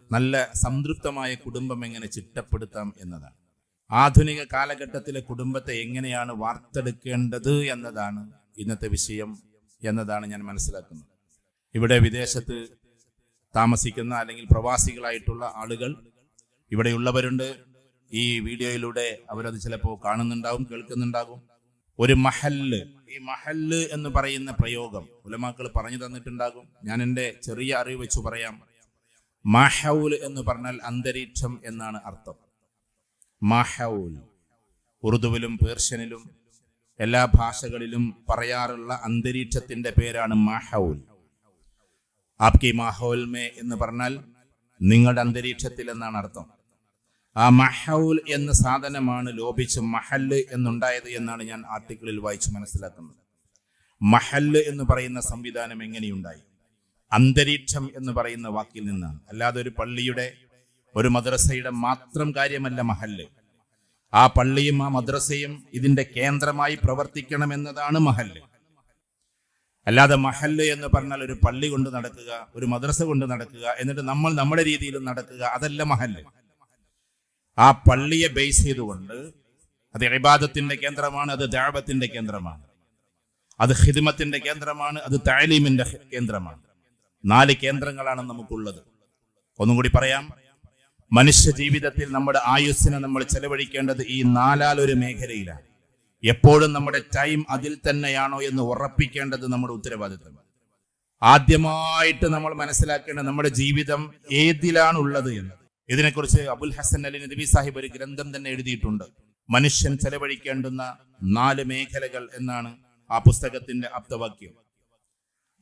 നല്ല സംതൃപ്തമായ കുടുംബം എങ്ങനെ ചിട്ടപ്പെടുത്താം എന്നതാണ്. ആധുനിക കാലഘട്ടത്തിലെ കുടുംബത്തെ എങ്ങനെയാണ് വാർത്തെടുക്കേണ്ടത് എന്നതാണ് ഇന്നത്തെ വിഷയം എന്നതാണ് ഞാൻ മനസ്സിലാക്കുന്നത്. ഇവിടെ വിദേശത്ത് താമസിക്കുന്ന അല്ലെങ്കിൽ പ്രവാസികളായിട്ടുള്ള ആളുകൾ ഇവിടെയുള്ളവരുണ്ട്. ഈ വീഡിയോയിലൂടെ അവരത് ചിലപ്പോൾ കാണുന്നുണ്ടാവും, കേൾക്കുന്നുണ്ടാകും. ഒരു മഹല്ല്, ഈ മഹല്ല് എന്ന് പറയുന്ന പ്രയോഗം ഉലമാക്കൾ പറഞ്ഞു തന്നിട്ടുണ്ടാകും. ഞാൻ എൻ്റെ ചെറിയ അറിവ് വെച്ച് പറയാം. മഹൗൽ എന്ന് പറഞ്ഞാൽ അന്തരീക്ഷം എന്നാണ് അർത്ഥം. മഹൗൽ ഉറുദുവിലും പേർഷ്യനിലും എല്ലാ ഭാഷകളിലും പറയാറുള്ള അന്തരീക്ഷത്തിന്റെ പേരാണ് മഹൗൽ. ആപ്കി മാഹൗൽ മേ എന്ന് പറഞ്ഞാൽ നിങ്ങളുടെ അന്തരീക്ഷത്തിൽ എന്നാണ് അർത്ഥം. ആ മഹൗൽ എന്ന സാധനമാണ് ലോപിച്ച് മഹല്ല് എന്നുണ്ടായത് എന്നാണ് ഞാൻ ആർട്ടിക്കിളിൽ വായിച്ച് മനസ്സിലാക്കുന്നത്. മഹല്ല് എന്ന് പറയുന്ന സംവിധാനം എങ്ങനെയുണ്ടായി? അന്തരീക്ഷം എന്ന് പറയുന്ന വാക്കിൽ നിന്നാണ്. അല്ലാതെ ഒരു പള്ളിയുടെ, ഒരു മദ്രസയുടെ മാത്രം കാര്യമല്ല മഹല്ല്. ആ പള്ളിയും ആ മദ്രസയും ഇതിന്റെ കേന്ദ്രമായി പ്രവർത്തിക്കണമെന്നതാണ് മഹല്ല്. അല്ലാതെ മഹല്ല് എന്ന് പറഞ്ഞാൽ ഒരു പള്ളി കൊണ്ട് നടക്കുക, ഒരു മദ്രസ കൊണ്ട് നടക്കുക, എന്നിട്ട് നമ്മൾ നമ്മുടെ രീതിയിൽ നടക്കുക, അതല്ല മഹല്ല്. ആ പള്ളിയെ ബേസ് ചെയ്തുകൊണ്ട് അത് ഇബാദത്തിന്റെ കേന്ദ്രമാണ്, അത് ദഅവത്തിന്റെ കേന്ദ്രമാണ്, അത് ഖിദ്മത്തിന്റെ കേന്ദ്രമാണ്, അത് തഅലീമിന്റെ കേന്ദ്രമാണ്. 4 കേന്ദ്രങ്ങളാണ് നമുക്കുള്ളത്. ഒന്നും കൂടി പറയാം. മനുഷ്യ ജീവിതത്തിൽ നമ്മുടെ ആയുസ്സിനെ നമ്മൾ ചെലവഴിക്കേണ്ടത് ഈ 4 മേഖലയിലാണ്. എപ്പോഴും നമ്മുടെ ടൈം അതിൽ തന്നെയാണോ എന്ന് ഉറപ്പിക്കേണ്ടത് നമ്മുടെ ഉത്തരവാദിത്തം. ആദ്യമായിട്ട് നമ്മൾ മനസ്സിലാക്കേണ്ടത് നമ്മുടെ ജീവിതം ഏതിലാണുള്ളത് എന്ന്. ഇതിനെക്കുറിച്ച് അബുൽ ഹസൻ അലി നദവി സാഹിബ് ഒരു ഗ്രന്ഥം തന്നെ എഴുതിയിട്ടുണ്ട്. മനുഷ്യൻ ചെലവഴിക്കേണ്ടുന്ന 4 മേഖലകൾ എന്നാണ് ആ പുസ്തകത്തിന്റെ ആപ്തവാക്യം.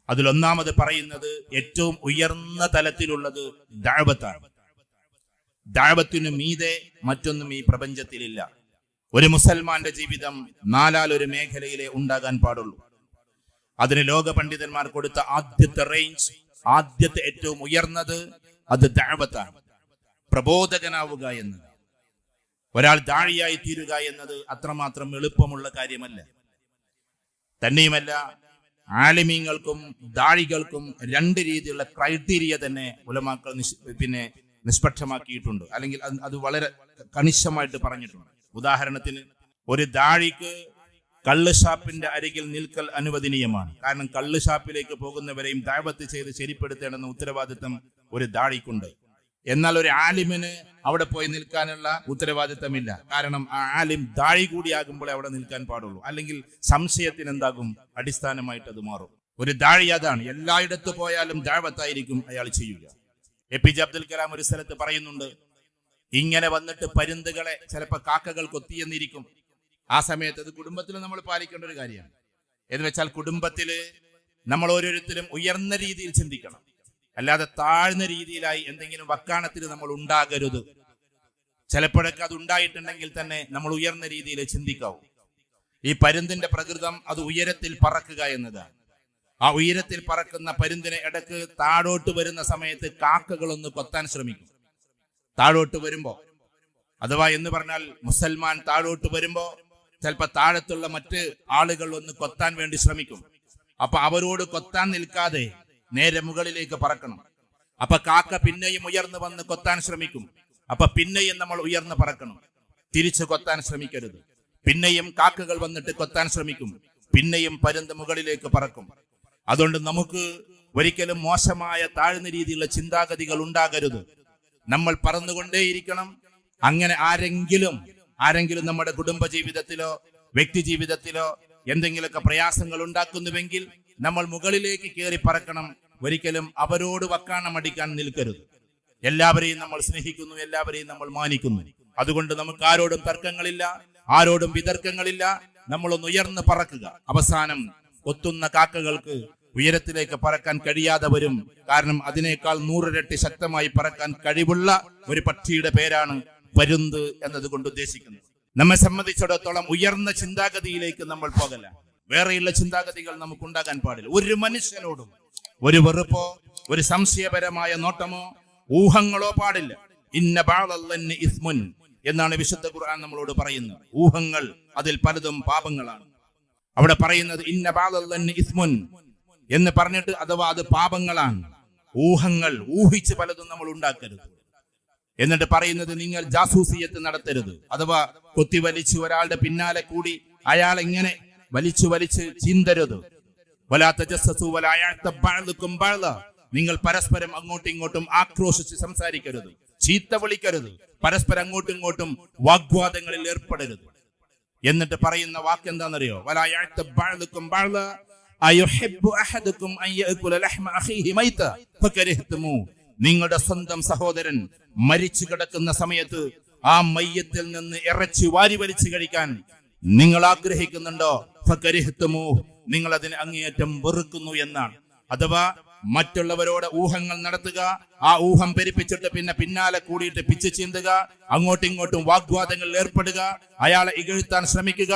അതിലൊന്നാമത് പറയുന്നത് ഏറ്റവും ഉയർന്ന തലത്തിലുള്ളത് ദഅവത്താണ്. ദഅവത്തിനു മീതെ മറ്റൊന്നും ഈ പ്രപഞ്ചത്തിലില്ല. ഒരു മുസൽമാന്റെ ജീവിതം 4 മേഖലയിലേ ഉണ്ടാകാൻ പാടുള്ളൂ. അതിന് ലോക പണ്ഡിതന്മാർ കൊടുത്ത ആദ്യത്തെ റേഞ്ച്, ആദ്യത്തെ ഏറ്റവും ഉയർന്നത് അത് ദഅവത്താണ്. പ്രബോധകനാവുക എന്നത്, ഒരാൾ ദാഴിയായി തീരുക എന്നത് അത്രമാത്രം എളുപ്പമുള്ള കാര്യമല്ല. തന്നെയുമല്ല, ആലിമീങ്ങൾക്കും ദാഴികൾക്കും 2 രീതിയിലുള്ള ക്രൈറ്റീരിയ തന്നെ ഉലമാക്കൾ നിഷ്പക്ഷമാക്കിയിട്ടുണ്ട്, അല്ലെങ്കിൽ അത് വളരെ കണിശമായിട്ട് പറഞ്ഞിട്ടുണ്ട്. ഉദാഹരണത്തിന്, ഒരു ദാഴിക്ക് കള്ള് ഷാപ്പിന്റെ അരികിൽ നിൽക്കൽ അനുവദനീയമാണ്. കാരണം കള്ള് ഷാപ്പിലേക്ക് പോകുന്നവരെയും ദഅവത്ത് ചെയ്ത് ശരിപ്പെടുത്തേണ്ടെന്ന ഉത്തരവാദിത്തം ഒരു ദാഴിക്കുണ്ട്. എന്നാൽ ഒരു ആലിമിന് അവിടെ പോയി നിൽക്കാനുള്ള ഉത്തരവാദിത്തമില്ല. കാരണം ആ ആലിം ദാഴി കൂടിയാകുമ്പോഴേ അവിടെ നിൽക്കാൻ പാടുള്ളൂ. അല്ലെങ്കിൽ സംശയത്തിന് എന്താകും? അടിസ്ഥാനമായിട്ട് അത് മാറും. ഒരു ദാഴി അതാണ്, എല്ലായിടത്ത് പോയാലും ദഅവത്തായിരിക്കും അയാൾ ചെയ്യുക. APJ അബ്ദുൽ കലാം ഒരു സ്ഥലത്ത് പറയുന്നുണ്ട്, ഇങ്ങനെ വന്നിട്ട് പരുന്തുകളെ ചിലപ്പോൾ കാക്കകൾ കൊത്തിയെന്നിരിക്കും. ആ സമയത്ത് അത് കുടുംബത്തിൽ നമ്മൾ പാലിക്കേണ്ട ഒരു കാര്യമാണ്. എന്ന് വെച്ചാൽ കുടുംബത്തില് നമ്മൾ ഓരോരുത്തരും ഉയർന്ന രീതിയിൽ ചിന്തിക്കണം. അല്ലാതെ താഴ്ന്ന രീതിയിലായി എന്തെങ്കിലും വക്കാണത്തിൽ നമ്മൾ ഉണ്ടാകരുത്. ചിലപ്പോഴൊക്കെ അത് ഉണ്ടായിട്ടുണ്ടെങ്കിൽ തന്നെ നമ്മൾ ഉയർന്ന രീതിയിൽ ചിന്തിക്കാവൂ. ഈ പരുന്തിന്റെ പ്രകൃതം അത് ഉയരത്തിൽ പറക്കുക എന്നതാണ്. ആ ഉയരത്തിൽ പറക്കുന്ന പരുന്തിനെ ഇടക്ക് താഴോട്ട് വരുന്ന സമയത്ത് കാക്കകളൊന്ന് കൊത്താൻ ശ്രമിക്കും. താഴോട്ട് വരുമ്പോ, അഥവാ എന്ന് പറഞ്ഞാൽ മുസൽമാൻ താഴോട്ട് വരുമ്പോ ചിലപ്പോ താഴത്തുള്ള മറ്റ് ആളുകൾ ഒന്ന് കൊത്താൻ വേണ്ടി ശ്രമിക്കും. അപ്പൊ അവരോട് കൊത്താൻ നിൽക്കാതെ നേരെ മുകളിലേക്ക് പറക്കണം. അപ്പൊ കാക്ക പിന്നെയും ഉയർന്നു വന്ന് കൊത്താൻ ശ്രമിക്കും. അപ്പൊ പിന്നെയും നമ്മൾ ഉയർന്ന് പറക്കണം. തിരിച്ചു കൊത്താൻ ശ്രമിക്കരുത്. പിന്നെയും കാക്കകൾ വന്നിട്ട് കൊത്താൻ ശ്രമിക്കും. പിന്നെയും പരുന്ത് മുകളിലേക്ക് പറക്കും. അതുകൊണ്ട് നമുക്ക് ഒരിക്കലും മോശമായ താഴ്ന്ന രീതിയിലുള്ള ചിന്താഗതികൾ ഉണ്ടാകരുത്. നമ്മൾ പറന്നുകൊണ്ടേയിരിക്കണം. അങ്ങനെ ആരെങ്കിലും നമ്മുടെ കുടുംബ ജീവിതത്തിലോ വ്യക്തി ജീവിതത്തിലോ എന്തെങ്കിലുമൊക്കെ പ്രയാസങ്ങൾ ഉണ്ടാക്കുന്നുവെങ്കിൽ നമ്മൾ മുകളിലേക്ക് കയറി പറക്കണം. ഒരിക്കലും അവരോട് വക്കാണം അടിക്കാൻ നിൽക്കരുത്. എല്ലാവരെയും നമ്മൾ സ്നേഹിക്കുന്നു, എല്ലാവരെയും നമ്മൾ മാനിക്കുന്നു. അതുകൊണ്ട് നമുക്ക് ആരോടും തർക്കങ്ങളില്ല, ആരോടും വിതർക്കങ്ങളില്ല. നമ്മളൊന്ന് ഉയർന്ന് പറക്കുക. അവസാനം കൊത്തുന്ന കാക്കകൾക്ക് ഉയരത്തിലേക്ക് പറക്കാൻ കഴിയാതെ വരും. കാരണം അതിനേക്കാൾ 100 ഇരട്ടി ശക്തമായി പറക്കാൻ കഴിവുള്ള ഒരു പക്ഷിയുടെ പേരാണ് പരുന്ത് എന്നതുകൊണ്ട് ഉദ്ദേശിക്കുന്നത്. നമ്മെ സംബന്ധിച്ചിടത്തോളം ഉയർന്ന ചിന്താഗതിയിലേക്ക് നമ്മൾ പോകല. വേറെയുള്ള ചിന്താഗതികൾ നമുക്കുണ്ടാകാൻ പാടില്ല. ഒരു മനുഷ്യനോടും ഒരു വെറുപ്പോ ഒരു സംശയപരമായ നോട്ടമോ ഊഹങ്ങളോ പാടില്ല. ഇന്ന ബഅദൽ ഇസ്മുൻ എന്നാണ് വിശുദ്ധ ഖുർആൻ നമ്മളോട് പറയുന്നത്. ഊഹങ്ങൾ അതിൽ പലതും പാപങ്ങളാണ്. അവിടെ പറയുന്നത് ഇന്ന ബഅദൽ ഇസ്മുൻ എന്ന് പറഞ്ഞിട്ട്, അഥവാ അത് പാപങ്ങളാണ്. ഊഹങ്ങൾ ഊഹിച്ച് പലതും നമ്മൾ ഉണ്ടാക്കരുത്. എന്നിട്ട് പറയുന്നത്, നിങ്ങൾ ജാസൂസിയത്ത് നടത്തരുത്. അഥവാ കൊത്തിവലിച്ച് ഒരാളുടെ പിന്നാലെ കൂടി അയാൾ ഇങ്ങനെ വലിച്ചു ചീന്തരുത്. വലാ തജസ്സസു വലാ യഅ്തബ് ബഅ്ദുകും ബഅ്ദ. നിങ്ങൾ പരസ്പരം അങ്ങോട്ടും ഇങ്ങോട്ടും ആക്രോശിച്ച് സംസാരിക്കരുത്, ചീത്ത വിളിക്കരുത്, പരസ്പരം അങ്ങോട്ടും ഇങ്ങോട്ടും വാഗ്വാദങ്ങളിൽ ഏർപ്പെടരുത്. എന്നിട്ട് പറയുന്ന വാക്ക് എന്താണെന്നറിയോ? വലാ യഅ്തബ് ബഅ്ദുകും ബഅ്ദ അയുഹിബ്ബു അഹദുകും അൻ യഅകുല ലഹ്മ അഖീഹി മൈത ഫകരിഹ്തുമു. നിങ്ങളുടെ സ്വന്തം സഹോദരൻ മരിച്ചു കിടക്കുന്ന സമയത്ത് ആ മയ്യത്തിൽ നിന്ന് ഇറച്ചി വാരി വലിച്ചു കഴിക്കാൻ നിങ്ങൾ ആഗ്രഹിക്കുന്നുണ്ടോ? ഫകരിഹ്തുമു, നിങ്ങൾ അതിനെ അങ്ങേയറ്റം വെറുക്കുന്നു എന്നാണ്. അഥവാ മറ്റുള്ളവരോട് ഊഹങ്ങൾ നടത്തുക, ആ ഊഹം പെരുപ്പിച്ചിട്ട് പിന്നെ പിന്നാലെ കൂടിയിട്ട് പിച്ച് ചീന്തുക, അങ്ങോട്ടും ഇങ്ങോട്ടും വാഗ്വാദങ്ങളിൽ ഏർപ്പെടുക, അയാളെ ഇകഴ്ത്താൻ ശ്രമിക്കുക.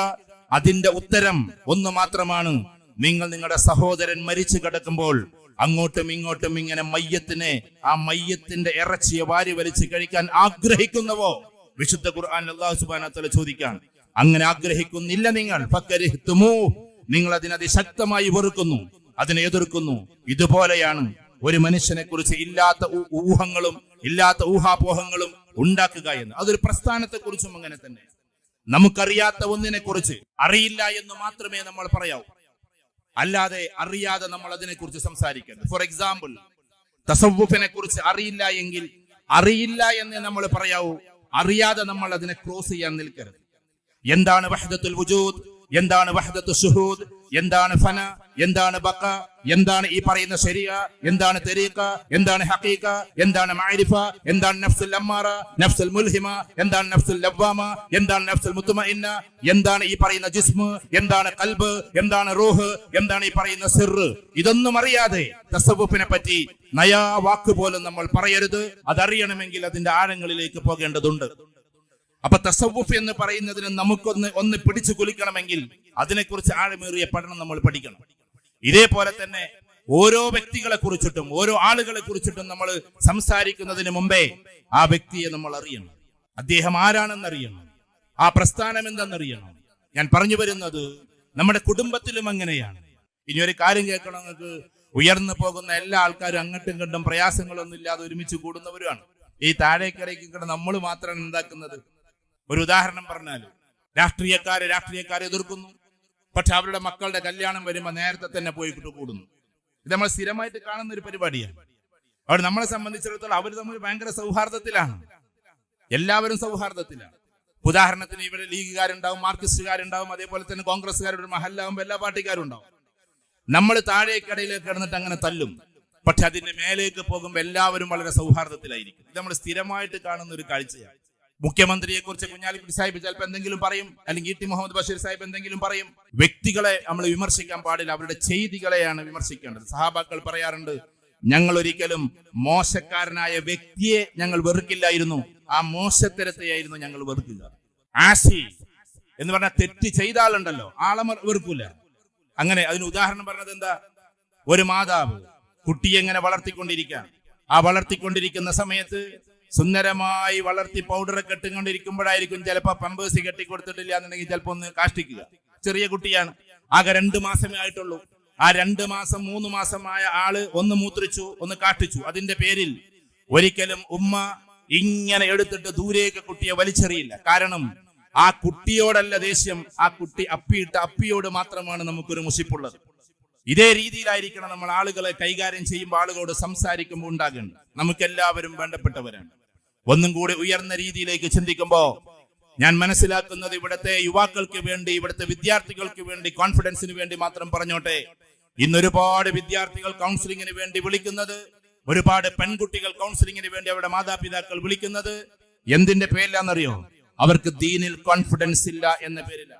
അതിന്റെ ഉത്തരം ഒന്ന് മാത്രമാണ്: നിങ്ങൾ നിങ്ങളുടെ സഹോദരൻ മരിച്ചു കിടക്കുമ്പോൾ അങ്ങോട്ടും ഇങ്ങോട്ടും ഇങ്ങനെ മയ്യത്തിനെ, ആ മയ്യത്തിന്റെ ഇറച്ചിയെ വാരി വലിച്ച് കഴിക്കാൻ ആഗ്രഹിക്കുന്നുവോ? വിശുദ്ധ ഖുർആൻ അല്ലാഹു സുബ്ഹാനഹു വ തആല ചോദിക്കാൻ, അങ്ങനെ ആഗ്രഹിക്കുന്നില്ല നിങ്ങൾ, ഫകരിഹ്തുമു, നിങ്ങൾ അതിനെ അതിശക്തമായി വെറുക്കുന്നു, അതിനെ എതിർക്കുന്നു. ഇതുപോലെയാണ് ഒരു മനുഷ്യനെ കുറിച്ച് ഇല്ലാത്ത ഊഹങ്ങളും ഇല്ലാത്ത ഊഹാപോഹങ്ങളും ഉണ്ടാക്കുക എന്ന്. അതൊരു പ്രസ്ഥാനത്തെ കുറിച്ചും അങ്ങനെ തന്നെ. നമുക്കറിയാത്ത ഒന്നിനെ കുറിച്ച് അറിയില്ല എന്ന് മാത്രമേ നമ്മൾ പറയാവൂ, അല്ലാതെ അറിയാതെ നമ്മൾ അതിനെ കുറിച്ച് സംസാരിക്കരുത്. ഫോർ എക്സാമ്പിൾ, തസവ്വുഫിനെ കുറിച്ച് അറിയില്ല എങ്കിൽ അറിയില്ല എന്നേ നമ്മൾ പറയാവൂ, അറിയാതെ നമ്മൾ അതിനെ ക്രോസ് ചെയ്യാൻ നിൽക്കരുത്. എന്താണ് വഹ്ദത്തുൽ വുജൂദ്, എന്താണ് വഹ്ദത്തുൽ ശുഹൂദ്, എന്താണ് ഫന, എന്താണ് ബഖ, എന്താണ് ഈ പറയുന്ന ശരിയ, എന്താണ് തരീഖ, എന്താണ് ഹഖീഖ, എന്താണ് മഅരിഫ, എന്താണ് നഫ്സുൽ അമ്മാറ, നഫ്സുൽ മുൽഹിമ, എന്താണ് നഫ്സുൽ ലവ്വാമ, എന്താണ് നഫ്സുൽ മുത്മഇന്ന, എന്താണ് ഈ പറയുന്ന ജിസ്മ്, എന്താണ് ഖൽബ്, എന്താണ് റൂഹ്, എന്താണ് ഈ പറയുന്ന സിർറ്. ഇതൊന്നും അറിയാതെ തസവ്വുഫിനെ പറ്റി നയാ വാക്ക് പോലും നമ്മൾ പറയരുത്. അതറിയണമെങ്കിൽ അതിന്റെ ആഴങ്ങളിലേക്ക് പോകേണ്ടതുണ്ട്. അപ്പൊ തസവ്വുഫ് എന്ന് പറയുന്നതിന് നമുക്കൊന്ന് പിടിച്ചു കുലിക്കണമെങ്കിൽ അതിനെക്കുറിച്ച് ആഴമേറിയ പഠനം നമ്മൾ പഠിക്കണം. ഇതേപോലെ തന്നെ ഓരോ വ്യക്തികളെ കുറിച്ചിട്ടും ഓരോ ആളുകളെ കുറിച്ചിട്ടും നമ്മൾ സംസാരിക്കുന്നതിന് മുമ്പേ ആ വ്യക്തിയെ നമ്മൾ അറിയണം. അദ്ദേഹം ആരാണെന്നറിയണം, ആ പ്രസ്ഥാനം എന്തെന്നറിയണം. ഞാൻ പറഞ്ഞു വരുന്നത് നമ്മുടെ കുടുംബത്തിലും അങ്ങനെയാണ്. ഇനി ഒരു കാര്യം കേൾക്കണം, നിങ്ങൾക്ക് ഉയർന്നു പോകുന്ന എല്ലാ ആൾക്കാരും അങ്ങോട്ടും ഇങ്ങോട്ടും പ്രയാസങ്ങളൊന്നും ഇല്ലാതെ ഒരുമിച്ച് കൂടുന്നവരുമാണ്. ഈ താഴേക്കരയ്ക്ക് നമ്മൾ മാത്രമാണ് എന്താക്കുന്നത്. ഒരു ഉദാഹരണം പറഞ്ഞാൽ, രാഷ്ട്രീയക്കാരെ എതിർക്കുന്നു, പക്ഷെ അവരുടെ മക്കളുടെ കല്യാണം വരുമ്പോൾ നേരത്തെ തന്നെ പോയിട്ട് കൂടുന്നു. ഇത് നമ്മൾ സ്ഥിരമായിട്ട് കാണുന്ന ഒരു പരിപാടിയാണ്. അവിടെ നമ്മളെ സംബന്ധിച്ചിടത്തോളം അവർ തമ്മിൽ ഭയങ്കര സൗഹാർദ്ദത്തിലാണ്, എല്ലാവരും സൗഹാർദ്ദത്തിലാണ്. ഉദാഹരണത്തിന് ഇവിടെ ലീഗുകാരുണ്ടാവും, മാർക്സിസ്റ്റുകാരുണ്ടാവും, അതേപോലെ തന്നെ കോൺഗ്രസ്സുകാരുടെ മഹല്ലാവുമ്പോൾ എല്ലാ പാർട്ടിക്കാരും ഉണ്ടാവും. നമ്മൾ താഴേക്കടയിലേക്ക് കിടന്നിട്ട് അങ്ങനെ തല്ലും, പക്ഷെ അതിന്റെ മേലേക്ക് പോകുമ്പോൾ എല്ലാവരും വളരെ സൗഹാർദ്ദത്തിലായിരിക്കും. ഇത് നമ്മൾ സ്ഥിരമായിട്ട് കാണുന്ന ഒരു കാഴ്ചയാണ്. മുഖ്യമന്ത്രിയെ കുറിച്ച് കുഞ്ഞാലിക്കുട്ടി സാഹിബ് ചിലപ്പോൾ എന്തെങ്കിലും പറയും, അല്ലെങ്കിൽ ടി മുഹമ്മദ് ബഷീർ സാഹിബ് എന്തെങ്കിലും പറയും. വ്യക്തികളെ നമ്മൾ വിമർശിക്കാൻ പാടില്ല, അവരുടെ ചെയ്തികളെയാണ് വിമർശിക്കേണ്ടത്. സഹാബാക്കൾ പറയാറുണ്ട്, ഞങ്ങൾ ഒരിക്കലും മോശക്കാരനായ വ്യക്തിയെ ഞങ്ങൾ വെറുക്കില്ലായിരുന്നു, ആ മോശത്തരത്തെയായിരുന്നു ഞങ്ങൾ വെറുക്കുക. ആസി എന്ന് പറഞ്ഞാൽ തെറ്റ് ചെയ്ത ആളുണ്ടല്ലോ, ആളെ വെറുക്കൂല. അങ്ങനെ അതിന് ഉദാഹരണം പറഞ്ഞത് എന്താ? ഒരു മാതാവ് കുട്ടിയെ എങ്ങനെ വളർത്തിക്കൊണ്ടിരിക്കുക, ആ വളർത്തിക്കൊണ്ടിരിക്കുന്ന സമയത്ത് സുന്ദരമായി വളർത്തി പൗഡറൊക്കെ ഇട്ടുകൊണ്ടിരിക്കുമ്പോഴായിരിക്കും ചിലപ്പോ പമ്പേഴ്സ് കെട്ടിക്കൊടുത്തിട്ടില്ല എന്നുണ്ടെങ്കിൽ ചിലപ്പോ ഒന്ന് കാഷ്ടിക്കുക. ചെറിയ കുട്ടിയാണ്, ആകെ 2 മാസമേ ആയിട്ടുള്ളൂ. ആ 2 മാസം 3 മാസമായ ആള് ഒന്ന് മൂത്രിച്ചു, ഒന്ന് കാഷ്ടിച്ചു. അതിന്റെ പേരിൽ ഒരിക്കലും ഉമ്മ ഇങ്ങനെ എടുത്തിട്ട് ദൂരേക്ക് കുട്ടിയെ വലിച്ചെറിയില്ല. കാരണം ആ കുട്ടിയോടല്ല ദേഷ്യം, ആ കുട്ടി അപ്പിയിട്ട അപ്പിയോട് മാത്രമാണ് നമുക്കൊരു മുഷിപ്പുള്ളത്. ഇതേ രീതിയിലായിരിക്കണം നമ്മൾ ആളുകളെ കൈകാര്യം ചെയ്യുമ്പോൾ, ആളുകളോട് സംസാരിക്കുമ്പോൾ ഉണ്ടാകേണ്ടത്. നമുക്കെല്ലാവരും വേണ്ടപ്പെട്ടവരാണ്. ഒന്നും കൂടി ഉയർന്ന രീതിയിലേക്ക് ചിന്തിക്കുമ്പോൾ ഞാൻ മനസ്സിലാക്കുന്നത്, ഇവിടുത്തെ യുവാക്കൾക്ക് വേണ്ടി, ഇവിടുത്തെ വിദ്യാർത്ഥികൾക്ക് വേണ്ടി, കോൺഫിഡൻസിന് വേണ്ടി മാത്രം പറഞ്ഞോട്ടെ, ഇന്നൊരുപാട് വിദ്യാർത്ഥികൾ കൗൺസിലിങ്ങിന് വേണ്ടി വിളിക്കുന്നത്, ഒരുപാട് പെൺകുട്ടികൾ കൗൺസിലിങ്ങിന് വേണ്ടി അവരുടെ മാതാപിതാക്കൾ വിളിക്കുന്നത് എന്തിന്റെ പേരിലാണെന്നറിയോ? അവർക്ക് ദീനിൽ കോൺഫിഡൻസ് ഇല്ല എന്ന പേരില.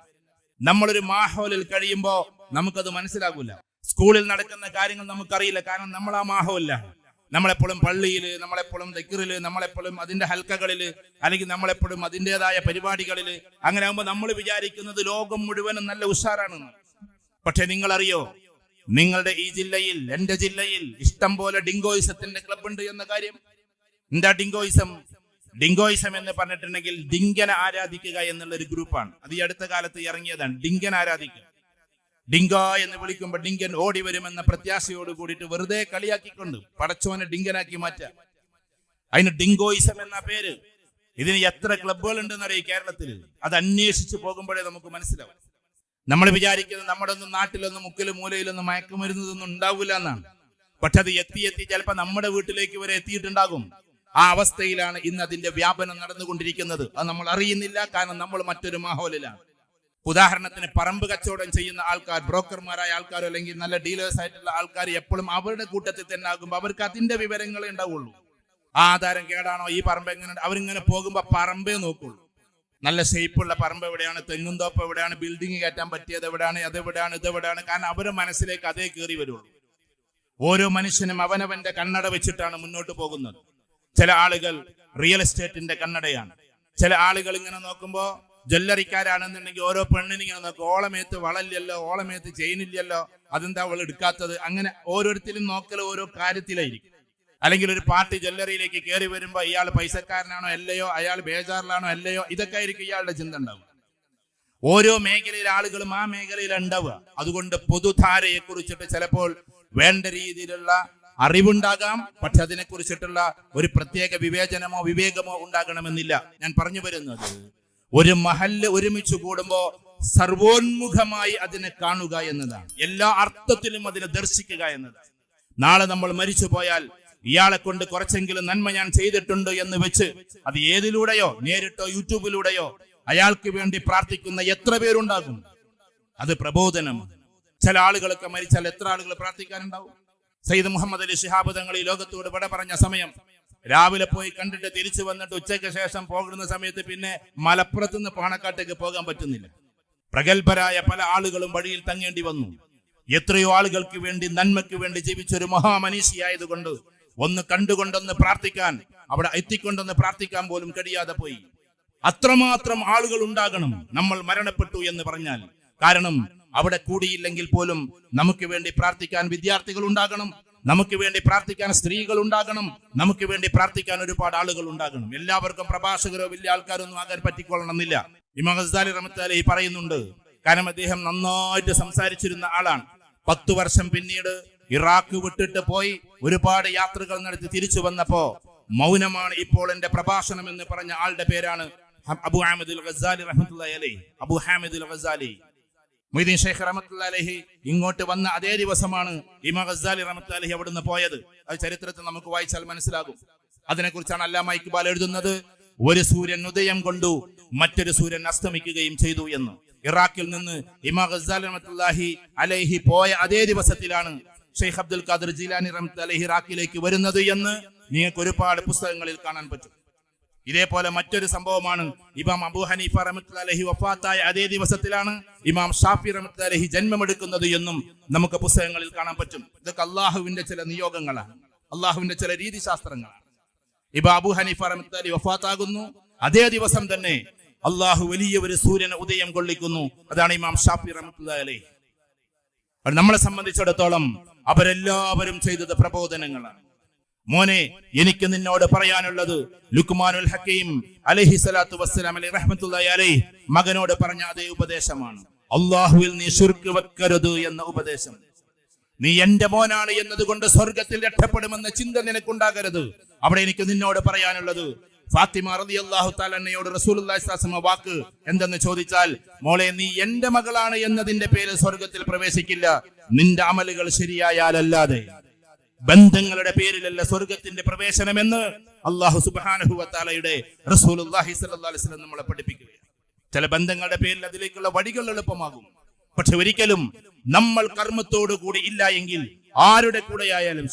നമ്മളൊരു മാഹോലിൽ കഴിയുമ്പോ നമുക്കത് മനസ്സിലാകൂല. സ്കൂളിൽ നടക്കുന്ന കാര്യങ്ങൾ നമുക്കറിയില്ല, കാരണം നമ്മൾ ആ മാഹോലിലാണ്. നമ്മളെപ്പോഴും പള്ളിയില്, നമ്മളെപ്പോഴും ദിക്റില്, നമ്മളെപ്പോഴും അതിന്റെ ഹൽക്കകളില്, അല്ലെങ്കിൽ നമ്മളെപ്പോഴും അതിൻ്റെതായ പരിപാടികളില്. അങ്ങനെ ആകുമ്പോൾ നമ്മൾ വിചാരിക്കുന്നത് ലോകം മുഴുവനും നല്ല ഉഷാറാണെന്ന്. പക്ഷെ നിങ്ങളറിയോ, നിങ്ങളുടെ ഈ ജില്ലയിൽ, എന്റെ ജില്ലയിൽ ഇഷ്ടം പോലെ ഡിങ്കോയിസത്തിന്റെ ക്ലബ് ഉണ്ട് എന്ന കാര്യം? എന്താ ഡിങ്കോയിസം? ഡിങ്കോയിസം എന്ന് പറഞ്ഞിട്ടുണ്ടെങ്കിൽ ഡിങ്കനെ ആരാധിക്കുക എന്നുള്ള ഒരു ഗ്രൂപ്പാണ്. അത് ഈ അടുത്ത കാലത്ത് ഇറങ്ങിയതാണ്. ഡിങ്കൻ ആരാധിക്കുക. ഡിങ്ക എന്ന് വിളിക്കുമ്പോൾ ഡിങ്കൻ ഓടി വരുമെന്ന പ്രത്യാശയോട് കൂടിയിട്ട് വെറുതെ കളിയാക്കിക്കൊണ്ട് പടച്ചോനെ ഡിങ്കനാക്കി മാറ്റാം. അതിന് ഡിങ്കോയിസം എന്ന പേര്. ഇതിന് എത്ര ക്ലബ്ബുകൾ ഉണ്ടെന്നറിയാം കേരളത്തിൽ. അത് അന്വേഷിച്ച് പോകുമ്പോഴേ നമുക്ക് മനസ്സിലാവും. നമ്മൾ വിചാരിക്കുന്നത് നമ്മുടെ ഒന്നും നാട്ടിലൊന്നും മുക്കിലും മൂലയിലൊന്നും മയക്കുമരുന്നതൊന്നും ഉണ്ടാവില്ല എന്നാണ്. പക്ഷെ അത് എത്തി ചിലപ്പോൾ നമ്മുടെ വീട്ടിലേക്ക് വരെ എത്തിയിട്ടുണ്ടാകും. ആ അവസ്ഥയിലാണ് ഇന്ന് അതിന്റെ വ്യാപനം നടന്നുകൊണ്ടിരിക്കുന്നത്. അത് നമ്മൾ അറിയുന്നില്ല, കാരണം നമ്മൾ മറ്റൊരു മാഹോലിലാണ്. ഉദാഹരണത്തിന് പറമ്പ് കച്ചവടം ചെയ്യുന്ന ആൾക്കാർ, ബ്രോക്കർമാരായ ആൾക്കാരോ അല്ലെങ്കിൽ നല്ല ഡീലേഴ്സ് ആയിട്ടുള്ള ആൾക്കാർ എപ്പോഴും അവരുടെ കൂട്ടത്തിൽ തന്നെ ആകുമ്പോൾ അവർക്ക് അതിന്റെ വിവരങ്ങളേ ഉണ്ടാവുള്ളൂ. ആ ആധാരം കേടാണോ, ഈ പറമ്പ് എങ്ങനെ, അവരിങ്ങനെ പോകുമ്പോൾ പറമ്പേ നോക്കുള്ളൂ. നല്ല ഷേപ്പുള്ള പറമ്പ് എവിടെയാണ്, തെങ്ങുംതോപ്പ് എവിടെയാണ്, ബിൽഡിംഗ് കയറ്റാൻ പറ്റിയത് എവിടെയാണ്, അതെവിടെയാണ്, ഇതെവിടെയാണ്. കാരണം അവരുടെ മനസ്സിലേക്ക് അതേ കയറി വരുള്ളൂ. ഓരോ മനുഷ്യനും അവനവന്റെ കണ്ണട വെച്ചിട്ടാണ് മുന്നോട്ട് പോകുന്നത്. ചില ആളുകൾ റിയൽ എസ്റ്റേറ്റിന്റെ കണ്ണടയാണ്. ചില ആളുകൾ ഇങ്ങനെ നോക്കുമ്പോ ജ്വല്ലറിക്കാരാണെന്നുണ്ടെങ്കിൽ ഓരോ പെണ്ണിനിങ്ങനെ നോക്കും, ഓളമേത്ത് വളയില്ലല്ലോ, ഓളമേത്ത് ചെയിനില്ലല്ലോ, അതെന്താ അവൾ എടുക്കാത്തത്. അങ്ങനെ ഓരോരുത്തരും നോക്കൽ ഓരോ കാര്യത്തിലായിരിക്കും. അല്ലെങ്കിൽ ഒരു പാർട്ടി ജ്വല്ലറിയിലേക്ക് കയറി വരുമ്പോ ഇയാൾ പൈസക്കാരനാണോ അല്ലയോ, അയാൾ ബേജാറിലാണോ അല്ലയോ, ഇതൊക്കെ ആയിരിക്കും ഇയാളുടെ ചിന്ത ഉണ്ടാവുക. ഓരോ മേഖലയിലെ ആളുകളും ആ മേഖലയിൽ ഉണ്ടാവുക. അതുകൊണ്ട് പൊതുധാരയെ കുറിച്ചിട്ട് ചിലപ്പോൾ വേണ്ട രീതിയിലുള്ള അറിവുണ്ടാകാം, പക്ഷെ അതിനെ കുറിച്ചിട്ടുള്ള ഒരു പ്രത്യേക വിവേചനമോ വിവേകമോ ഉണ്ടാകണമെന്നില്ല. ഞാൻ പറഞ്ഞു വരുന്നത്, ഒരു മഹല്ല് ഒരുമിച്ച് കൂടുമ്പോ സർവോന്മുഖമായി അതിനെ കാണുക എന്നതാണ്. എല്ലാ അർത്ഥത്തിലും അതിനെ ദർശിക്കുക എന്നതാണ്. നാളെ നമ്മൾ മരിച്ചു പോയാൽ ഇയാളെ കൊണ്ട് കുറച്ചെങ്കിലും നന്മ ഞാൻ ചെയ്തിട്ടുണ്ട് എന്ന് വെച്ച് അത് ഏതിലൂടെയോ നേരിട്ടോ യൂട്യൂബിലൂടെയോ അയാൾക്ക് വേണ്ടി പ്രാർത്ഥിക്കുന്ന എത്ര പേരുണ്ടാകും? അത് പ്രബോധനം. ചില ആളുകളൊക്കെ മരിച്ചാൽ എത്ര ആളുകൾ പ്രാർത്ഥിക്കാനുണ്ടാവും? സയ്യിദ് മുഹമ്മദ് അലി ശിഹാബ് തങ്ങൾ ഈ ലോകത്തോട് വിട പറഞ്ഞ സമയം, രാവിലെ പോയി കണ്ടിട്ട് തിരിച്ചു വന്നിട്ട് ഉച്ചയ്ക്ക് ശേഷം പോകുന്ന സമയത്ത് പിന്നെ മലപ്പുറത്ത് നിന്ന് പാണക്കാട്ടേക്ക് പോകാൻ പറ്റുന്നില്ല. പ്രഗത്ഭരായ പല ആളുകളും വഴിയിൽ തങ്ങേണ്ടി വന്നു. എത്രയോ ആളുകൾക്ക് വേണ്ടി നന്മയ്ക്ക് വേണ്ടി ജീവിച്ചൊരു മഹാമനീഷിയായതുകൊണ്ട് ഒന്ന് കണ്ടുകൊണ്ടൊന്ന് പ്രാർത്ഥിക്കാൻ, അവിടെ എത്തിക്കൊണ്ടൊന്ന് പ്രാർത്ഥിക്കാൻ പോലും കഴിയാതെ പോയി. അത്രമാത്രം ആളുകൾ ഉണ്ടാകണം നമ്മൾ മരണപ്പെട്ടു എന്ന് പറഞ്ഞാൽ. കാരണം അവിടെ കൂടിയില്ലെങ്കിൽ പോലും നമുക്ക് വേണ്ടി പ്രാർത്ഥിക്കാൻ വിദ്യാർത്ഥികൾ ഉണ്ടാകണം, നമുക്ക് വേണ്ടി പ്രാർത്ഥിക്കാൻ സ്ത്രീകൾ ഉണ്ടാകണം, നമുക്ക് വേണ്ടി പ്രാർത്ഥിക്കാൻ ഒരുപാട് ആളുകൾ ഉണ്ടാകണം. എല്ലാവർക്കും പ്രഭാഷകരോ വലിയ ആൾക്കാരൊന്നും ആകാൻ പറ്റിക്കൊള്ളണമെന്നില്ല. ഇമാം ഗസാലി റഹ്മത്തുള്ളാഹി അലൈഹി പറയുന്നുണ്ട്. കാരണം അദ്ദേഹം നന്നായിട്ട് സംസാരിച്ചിരുന്ന ആളാണ്. 10 വർഷം പിന്നീട് ഇറാഖ് വിട്ടിട്ട് പോയി ഒരുപാട് യാത്രകൾ നടത്തി തിരിച്ചു വന്നപ്പോ മൗനമാണ് ഇപ്പോൾ എന്റെ പ്രഭാഷണം എന്ന് പറഞ്ഞ ആളുടെ പേരാണ് അബു ഹാമിദ് അൽ ഗസാലി റഹ്മത്തുള്ളാഹി അലൈഹി. അബു ഹാമിദ് അൽ ഗസാലി മൊയ്തീൻ ഷൈഖ് റഹ്മത്തുള്ളാഹി അലൈഹി ഇങ്ങോട്ട് വന്ന അതേ ദിവസമാണ് ഇമാം ഗസാലി റഹ്മത്തുള്ളാഹി അലൈഹി അവിടുന്ന് പോയത്. അത് ചരിത്രത്തിൽ നമുക്ക് വായിച്ചാൽ മനസ്സിലാകും. അതിനെക്കുറിച്ചാണ് അല്ലാമ ഇഖ്ബാൽ എഴുതുന്നത്, ഒരു സൂര്യൻ ഉദയം കൊണ്ടു മറ്റൊരു സൂര്യൻ അസ്തമിക്കുകയും ചെയ്തു എന്ന്. ഇറാഖിൽ നിന്ന് ഇമാം ഗസാലി റഹ്മത്തുള്ളാഹി അലൈഹി പോയ അതേ ദിവസത്തിലാണ് ഷെയ്ഖ് അബ്ദുൽ ഖാദിർ ജീലാനി റഹ്മത്തുള്ളാഹി അലൈഹി ഇറാഖിലേക്ക് വരുന്നത് എന്ന് നിങ്ങൾക്ക് ഒരുപാട് പുസ്തകങ്ങളിൽ കാണാൻ പറ്റും. ഇതേപോലെ മറ്റൊരു സംഭവമാണ്, ഇമാം അബൂ ഹനീഫ റഹ്മത്തുള്ളാഹി അലൈഹി വഫാത്തായ അതേ ദിവസത്തിലാണ് ഇമാം ഷാഫി റഹ്മത്തുള്ളാഹി അലൈഹി ജന്മമെടുക്കുന്നത് എന്നും നമുക്ക് പുസ്തകങ്ങളിൽ കാണാൻ പറ്റും. ഇതൊക്കെ അള്ളാഹുവിന്റെ ചില നിയോഗങ്ങളാണ്, അള്ളാഹുവിന്റെ ചില രീതിശാസ്ത്രങ്ങളാണ്. ഇമാം അബൂ ഹനീഫ റഹ്മത്തുള്ളാഹി അലൈഹി വഫാത്താകുന്നു, അതേ ദിവസം തന്നെ അള്ളാഹു വലിയ ഒരു സൂര്യനെ ഉദയം കൊള്ളിക്കുന്നു. അതാണ് ഇമാം ഷാഫി റഹ്മത്തുള്ളാഹി അലൈഹി. നമ്മളെ സംബന്ധിച്ചിടത്തോളം അവരെല്ലാവരും ചെയ്തത് പ്രബോധനങ്ങളാണ്. മോനെ, എനിക്ക് നിന്നോട് പറയാനുള്ളത് ലുക്മാനുൽ ഹക്കീം അലൈഹി സ്വലാത്തു വസ്സലാം അലൈഹി റഹ്മത്തുള്ളാഹി അലൈഹി മകനോട് പറഞ്ഞ അതേ ഉപദേശമാണ്. അള്ളാഹുവിൽ നീ ശിർക്ക് വെക്കരുത് എന്ന ഉപദേശം. നീ എന്റെ മോനാണ് എന്നതുകൊണ്ട് സ്വർഗത്തിൽ രക്ഷപ്പെടുമെന്ന ചിന്ത നിനക്കുണ്ടാകരുത്. അവിടെ എനിക്ക് നിന്നോട് പറയാനുള്ളത്, ഫാത്തിമ റളിയല്ലാഹു തആല അൻഹയോട് റസൂലുള്ളാഹി സ്വല്ലല്ലാഹു അലൈഹി വസല്ലം വാക്ക് എന്തെന്ന് ചോദിച്ചാൽ, മോളെ നീ എന്റെ മകളാണ് എന്നതിന്റെ പേരിൽ സ്വർഗത്തിൽ പ്രവേശിക്കില്ല, നിന്റെ അമലുകൾ ശരിയായാലല്ലാതെ. ബന്ധങ്ങളുടെ പേരിലല്ല സ്വർഗത്തിന്റെ പ്രവേശനമെന്ന് അല്ലാഹു സുബ്ഹാനഹു വ തആലയുടെ റസൂലുള്ളാഹി സ്വല്ലല്ലാഹു അലൈഹി വസല്ലം നമ്മളെ പഠിപ്പിക്കുകയാണ്. ചില ബന്ധങ്ങളുടെ പേരിൽ അതിലേക്കുള്ള വഴികൾ എളുപ്പമാകും, പക്ഷെ ഒരിക്കലും നമ്മൾ കർമ്മത്തോടു കൂടി ഇല്ല എങ്കിൽ ആരുടെ കൂടെയായാലും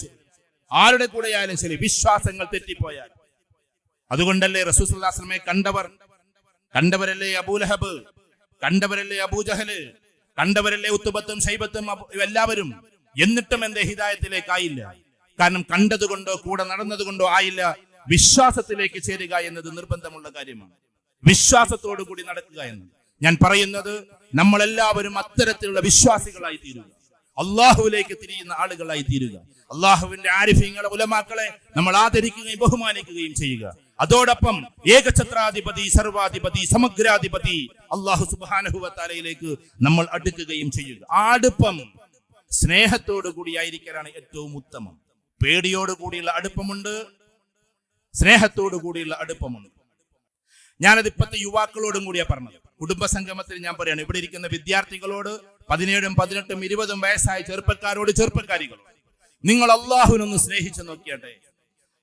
ശരി വിശ്വാസങ്ങൾ തെറ്റിപ്പോയാൽ. അതുകൊണ്ടല്ലേ റസൂൽ സല്ലല്ലാഹു അലൈഹി വസല്ലമയെ കണ്ടവരല്ലേ അബൂലഹബ്, കണ്ടവരല്ലേ അബൂജഹല്, കണ്ടവരല്ലേ ഉത്തുബത്തും ശൈബത്തും എല്ലാവരും. എന്നിട്ടും എന്റെ ഹിദായത്തിലേക്കായില്ല. കാരണം കണ്ടതുകൊണ്ടോ കൂടെ നടന്നതുകൊണ്ടോ ആയില്ല. വിശ്വാസത്തിലേക്ക് ചേരുക എന്നത് നിർബന്ധമുള്ള കാര്യമാണ്. വിശ്വാസത്തോടു കൂടി നടക്കുക എന്നത്. ഞാൻ പറയുന്നത്, നമ്മളെല്ലാവരും അത്തരത്തിലുള്ള വിശ്വാസികളായി തീരുക, അള്ളാഹുവിലേക്ക് തിരിയുന്ന ആളുകളായി തീരുക. അള്ളാഹുവിന്റെ ആരിഫീങ്ങളെ ഉലമാക്കളെ നമ്മൾ ആദരിക്കുകയും ബഹുമാനിക്കുകയും ചെയ്യുക. അതോടൊപ്പം ഏകഛത്രാധിപതി, സർവാധിപതി, സമഗ്രാധിപതി അല്ലാഹു സുബ്ഹാനഹു വ തആലയിലേക്ക് നമ്മൾ അടുക്കുകയും ചെയ്യുക. ആ അടുപ്പം സ്നേഹത്തോടു കൂടിയായിരിക്കലാണ് ഏറ്റവും ഉത്തമം. പേടിയോട് കൂടിയുള്ള അടുപ്പമുണ്ട്, സ്നേഹത്തോടു കൂടിയുള്ള അടുപ്പമുണ്ട്. ഞാനത് ഇപ്പോഴത്തെ യുവാക്കളോടും കൂടിയാ പറഞ്ഞത്. കുടുംബസംഗമത്തിൽ ഞാൻ പറയാണ്, ഇവിടെ ഇരിക്കുന്ന വിദ്യാർത്ഥികളോട്, 17, 18, 20 വയസ്സായ ചെറുപ്പക്കാരോട്, ചെറുപ്പക്കാരികളോട്, നിങ്ങൾ അള്ളാഹുവിനൊന്ന് സ്നേഹിച്ചു നോക്കിയാട്ടെ.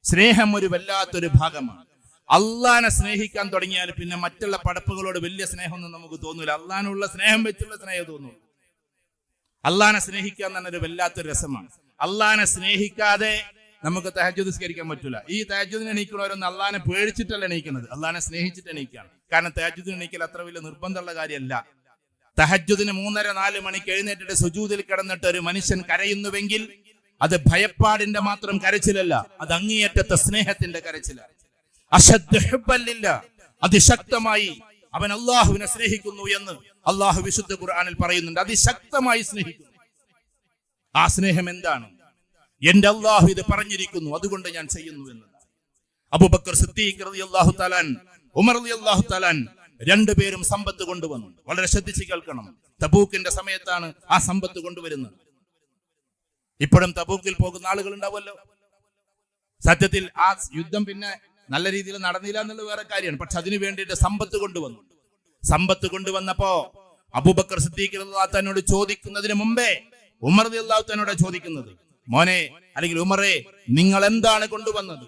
സ്നേഹം ഒരു വല്ലാത്തൊരു ഭാഗമാണ്. അള്ളാഹിനെ സ്നേഹിക്കാൻ തുടങ്ങിയാൽ പിന്നെ മറ്റുള്ള പടപ്പുകളോട് വലിയ സ്നേഹമൊന്നും നമുക്ക് തോന്നൂല. അള്ളാഹിനുള്ള സ്നേഹം വെച്ചുള്ള സ്നേഹം തോന്നുന്നു. അള്ളാഹിനെ സ്നേഹിക്കാൻ തന്നെ ഒരു വല്ലാത്തൊരു രസമാണ്. അള്ളാഹിനെ സ്നേഹിക്കാതെ നമുക്ക് തഹജ്ജുദ് നിസ്കരിക്കാൻ പറ്റൂല. ഈ തഹജ്ജുദിന് എണീക്കുന്നവരൊന്നും അള്ളാഹിനെ പേടിച്ചിട്ടല്ല എണീക്കുന്നത്, അള്ളാഹിനെ സ്നേഹിച്ചിട്ട് എണീക്കുകയാണ്. കാരണം തഹജ്ജുദിന് എണീക്കൽ അത്ര വലിയ നിർബന്ധമുള്ള കാര്യമല്ല. തഹജ്ജുദിന് 3:30-4 മണിക്ക് എഴുന്നേറ്റിട്ട് സുജൂദിൽ കിടന്നിട്ട് ഒരു മനുഷ്യൻ കരയുന്നുവെങ്കിൽ അത് ഭയപ്പാടിന്റെ മാത്രം കരച്ചിലല്ല, അത് അങ്ങേയറ്റത്തെ സ്നേഹത്തിന്റെ കരച്ചിലാണ്. അശദ്ദ ഹുബ്ബൻ ലില്ലാഹ്, അതിശക്തമായി അവൻ അള്ളാഹുവിനെ സ്നേഹിക്കുന്നു എന്ന് അള്ളാഹു വിശുദ്ധ ഖുർആനിൽ പറയുന്നുണ്ട്. അതിശക്തമായി സ്നേഹിക്കുന്നു. ആ സ്നേഹം എന്താണ്? എന്റെ അള്ളാഹു ഇത് പറഞ്ഞിരിക്കുന്നു, അതുകൊണ്ട് ഞാൻ ചെയ്യുന്നു എന്നതാണ്. അബൂബക്കർ സിദ്ദീഖ് റളിയല്ലാഹു തആല, ഉമർ റളിയല്ലാഹു തആല രണ്ടുപേരും സമ്പത്ത് കൊണ്ടുവന്നു. വളരെ ശ്രദ്ധിച്ച് കേൾക്കണം. തബൂക്കിന്റെ സമയത്താണ് ആ സമ്പത്ത് കൊണ്ടുവരുന്നത്. ഇപ്പോഴും തബൂക്കിൽ പോകുന്ന ആളുകൾ ഉണ്ടാവുമല്ലോ. സത്യത്തിൽ ആ യുദ്ധം പിന്നെ നല്ല രീതിയിൽ നടന്നില്ല എന്നുള്ളത് വേറെ കാര്യമാണ്. പക്ഷെ അതിനു വേണ്ടിയിട്ട് സമ്പത്ത് കൊണ്ടുവന്നു. സമ്പത്ത് കൊണ്ടുവന്നപ്പോ അബൂബക്കർ സിദ്ദീഖ് റളിയല്ലാഹു തആലയോട് ചോദിക്കുന്നതിന് മുമ്പേ ഉമർ റളിയല്ലാഹു തആലയോട് ചോദിക്കുന്നത്, മോനെ അല്ലെങ്കിൽ ഉമറേ, നിങ്ങൾ എന്താണ് കൊണ്ടുവന്നത്?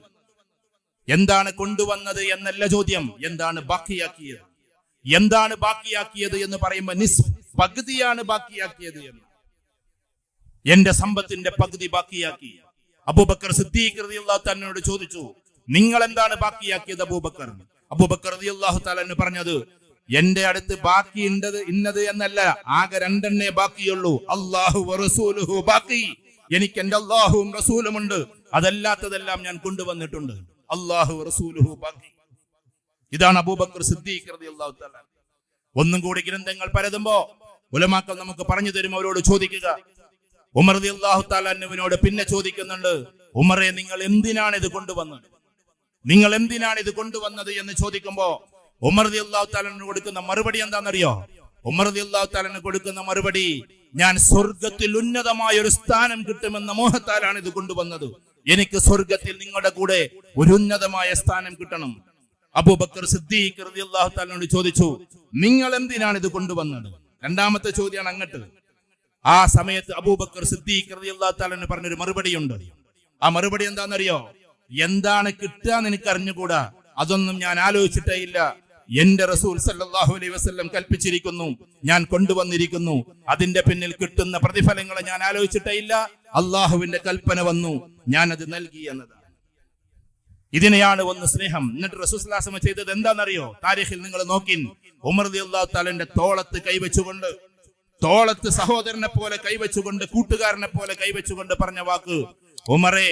എന്താണ് കൊണ്ടുവന്നത് എന്നല്ല ചോദ്യം, എന്താണ് ബാക്കിയാക്കിയത്? എന്താണ് ബാക്കിയാക്കിയത് എന്ന് പറയുമ്പോൾ പകുതിയാണ് ബാക്കിയാക്കിയത് എന്ന്. എന്റെ സമ്പത്തിന്റെ പകുതി ബാക്കിയാക്കി. അബൂബക്കർ സിദ്ദീഖ് റളിയല്ലാഹു തആലയോട് ചോദിച്ചു, നിങ്ങൾ എന്താണ് ബാക്കിയാക്കിയത് അബൂബക്കർ? അബൂബക്കർ റളിയല്ലാഹു തആല പറഞ്ഞത്, എന്റെ അടുത്ത് ബാക്കി ഇന്നത് എന്നല്ല, ആകെ 2 ബാക്കിയുള്ളൂ. അല്ലാഹു വ റസൂലുഹു ബാക്കി, എനിക്ക് എന്റെ അല്ലാഹുവും റസൂലും ഉണ്ട്, അതല്ലാത്തതെല്ലാം ഞാൻ കൊണ്ടുവന്നിട്ടുണ്ട്. അല്ലാഹു വ റസൂലുഹു ബാക്കി. ഇതാണ് അബൂബക്കർ സിദ്ദീഖ് റളിയല്ലാഹു തആല. ഒന്നും കൂടി ഗ്രന്ഥങ്ങൾ പരതുമ്പോ ഉലമാക്കൾ നമുക്ക് പറഞ്ഞു തരും, അവരോട് ചോദിക്കുക. ഉമർ റളിയല്ലാഹു തആല അൻഹുവിനോട് പിന്നെ ചോദിക്കുന്നുണ്ട്, ഉമറേ, നിങ്ങൾ എന്തിനാണ് ഇത് കൊണ്ടുവന്നത്? നിങ്ങൾ എന്തിനാണ് ഇത് കൊണ്ടുവന്നത് എന്ന് ചോദിക്കുമ്പോ ഉമർ റളിയല്ലാഹു തആല കൊടുക്കുന്ന മറുപടി എന്താണെന്നറിയോ? ഉമർ റളിയല്ലാഹു തആല കൊടുക്കുന്ന മറുപടി, ഞാൻ സ്വർഗത്തിൽ ഉന്നതമായ ഒരു സ്ഥാനം കിട്ടുമെന്ന മോഹത്താലാണ് ഇത് കൊണ്ടുവന്നത്. എനിക്ക് സ്വർഗത്തിൽ നിങ്ങളുടെ കൂടെ ഒരു ഉന്നതമായ സ്ഥാനം കിട്ടണം. അബൂബക്കർ സിദ്ദീഖ് റളിയല്ലാഹു തആലയോട് ചോദിച്ചു, നിങ്ങൾ എന്തിനാണ് ഇത് കൊണ്ടുവന്നത്? രണ്ടാമത്തെ ചോദ്യമാണ് അങ്ങോട്ട്. ആ സമയത്ത് അബൂബക്കർ സിദ്ദീഖ് റളിയല്ലാഹു തആല പറഞ്ഞൊരു മറുപടിയുണ്ട്. ആ മറുപടി എന്താണെന്നറിയോ? എന്താണ് കിട്ടുക എന്ന് എനിക്ക് അറിഞ്ഞുകൂടാ, അതൊന്നും ഞാൻ ആലോചിച്ചിട്ടേ ഇല്ല. എന്റെ റസൂൽ സല്ലല്ലാഹു അലൈഹി വസല്ലം കൽപ്പിച്ചിരിക്കുന്നു, ഞാൻ കൊണ്ടുവന്നിരിക്കുന്നു. അതിന്റെ പിന്നിൽ കിട്ടുന്ന പ്രതിഫലങ്ങളെ ഞാൻ ആലോചിച്ചിട്ടേ ഇല്ല. അള്ളാഹുവിന്റെ കൽപ്പന വന്നു, ഞാൻ അത് നൽകി എന്നതാണ്. ഇതിനെയാണ് ഒന്ന് സ്നേഹം. എന്നിട്ട് റസൂൽ സല്ലല്ലാഹു അലൈഹി വസല്ലം ചെയ്തത് എന്താണെന്നറിയോ? താരീഖിൽ നിങ്ങൾ നോക്കിൻ. ഉമർ റളിയല്ലാഹു തആലയുടെ തോളത്ത് കൈവച്ചുകൊണ്ട്, തോളത്ത് സഹോദരനെ പോലെ കൈവച്ചുകൊണ്ട്, കൂട്ടുകാരനെ പോലെ കൈവച്ചുകൊണ്ട് പറഞ്ഞ വാക്ക്, ഉമറേ,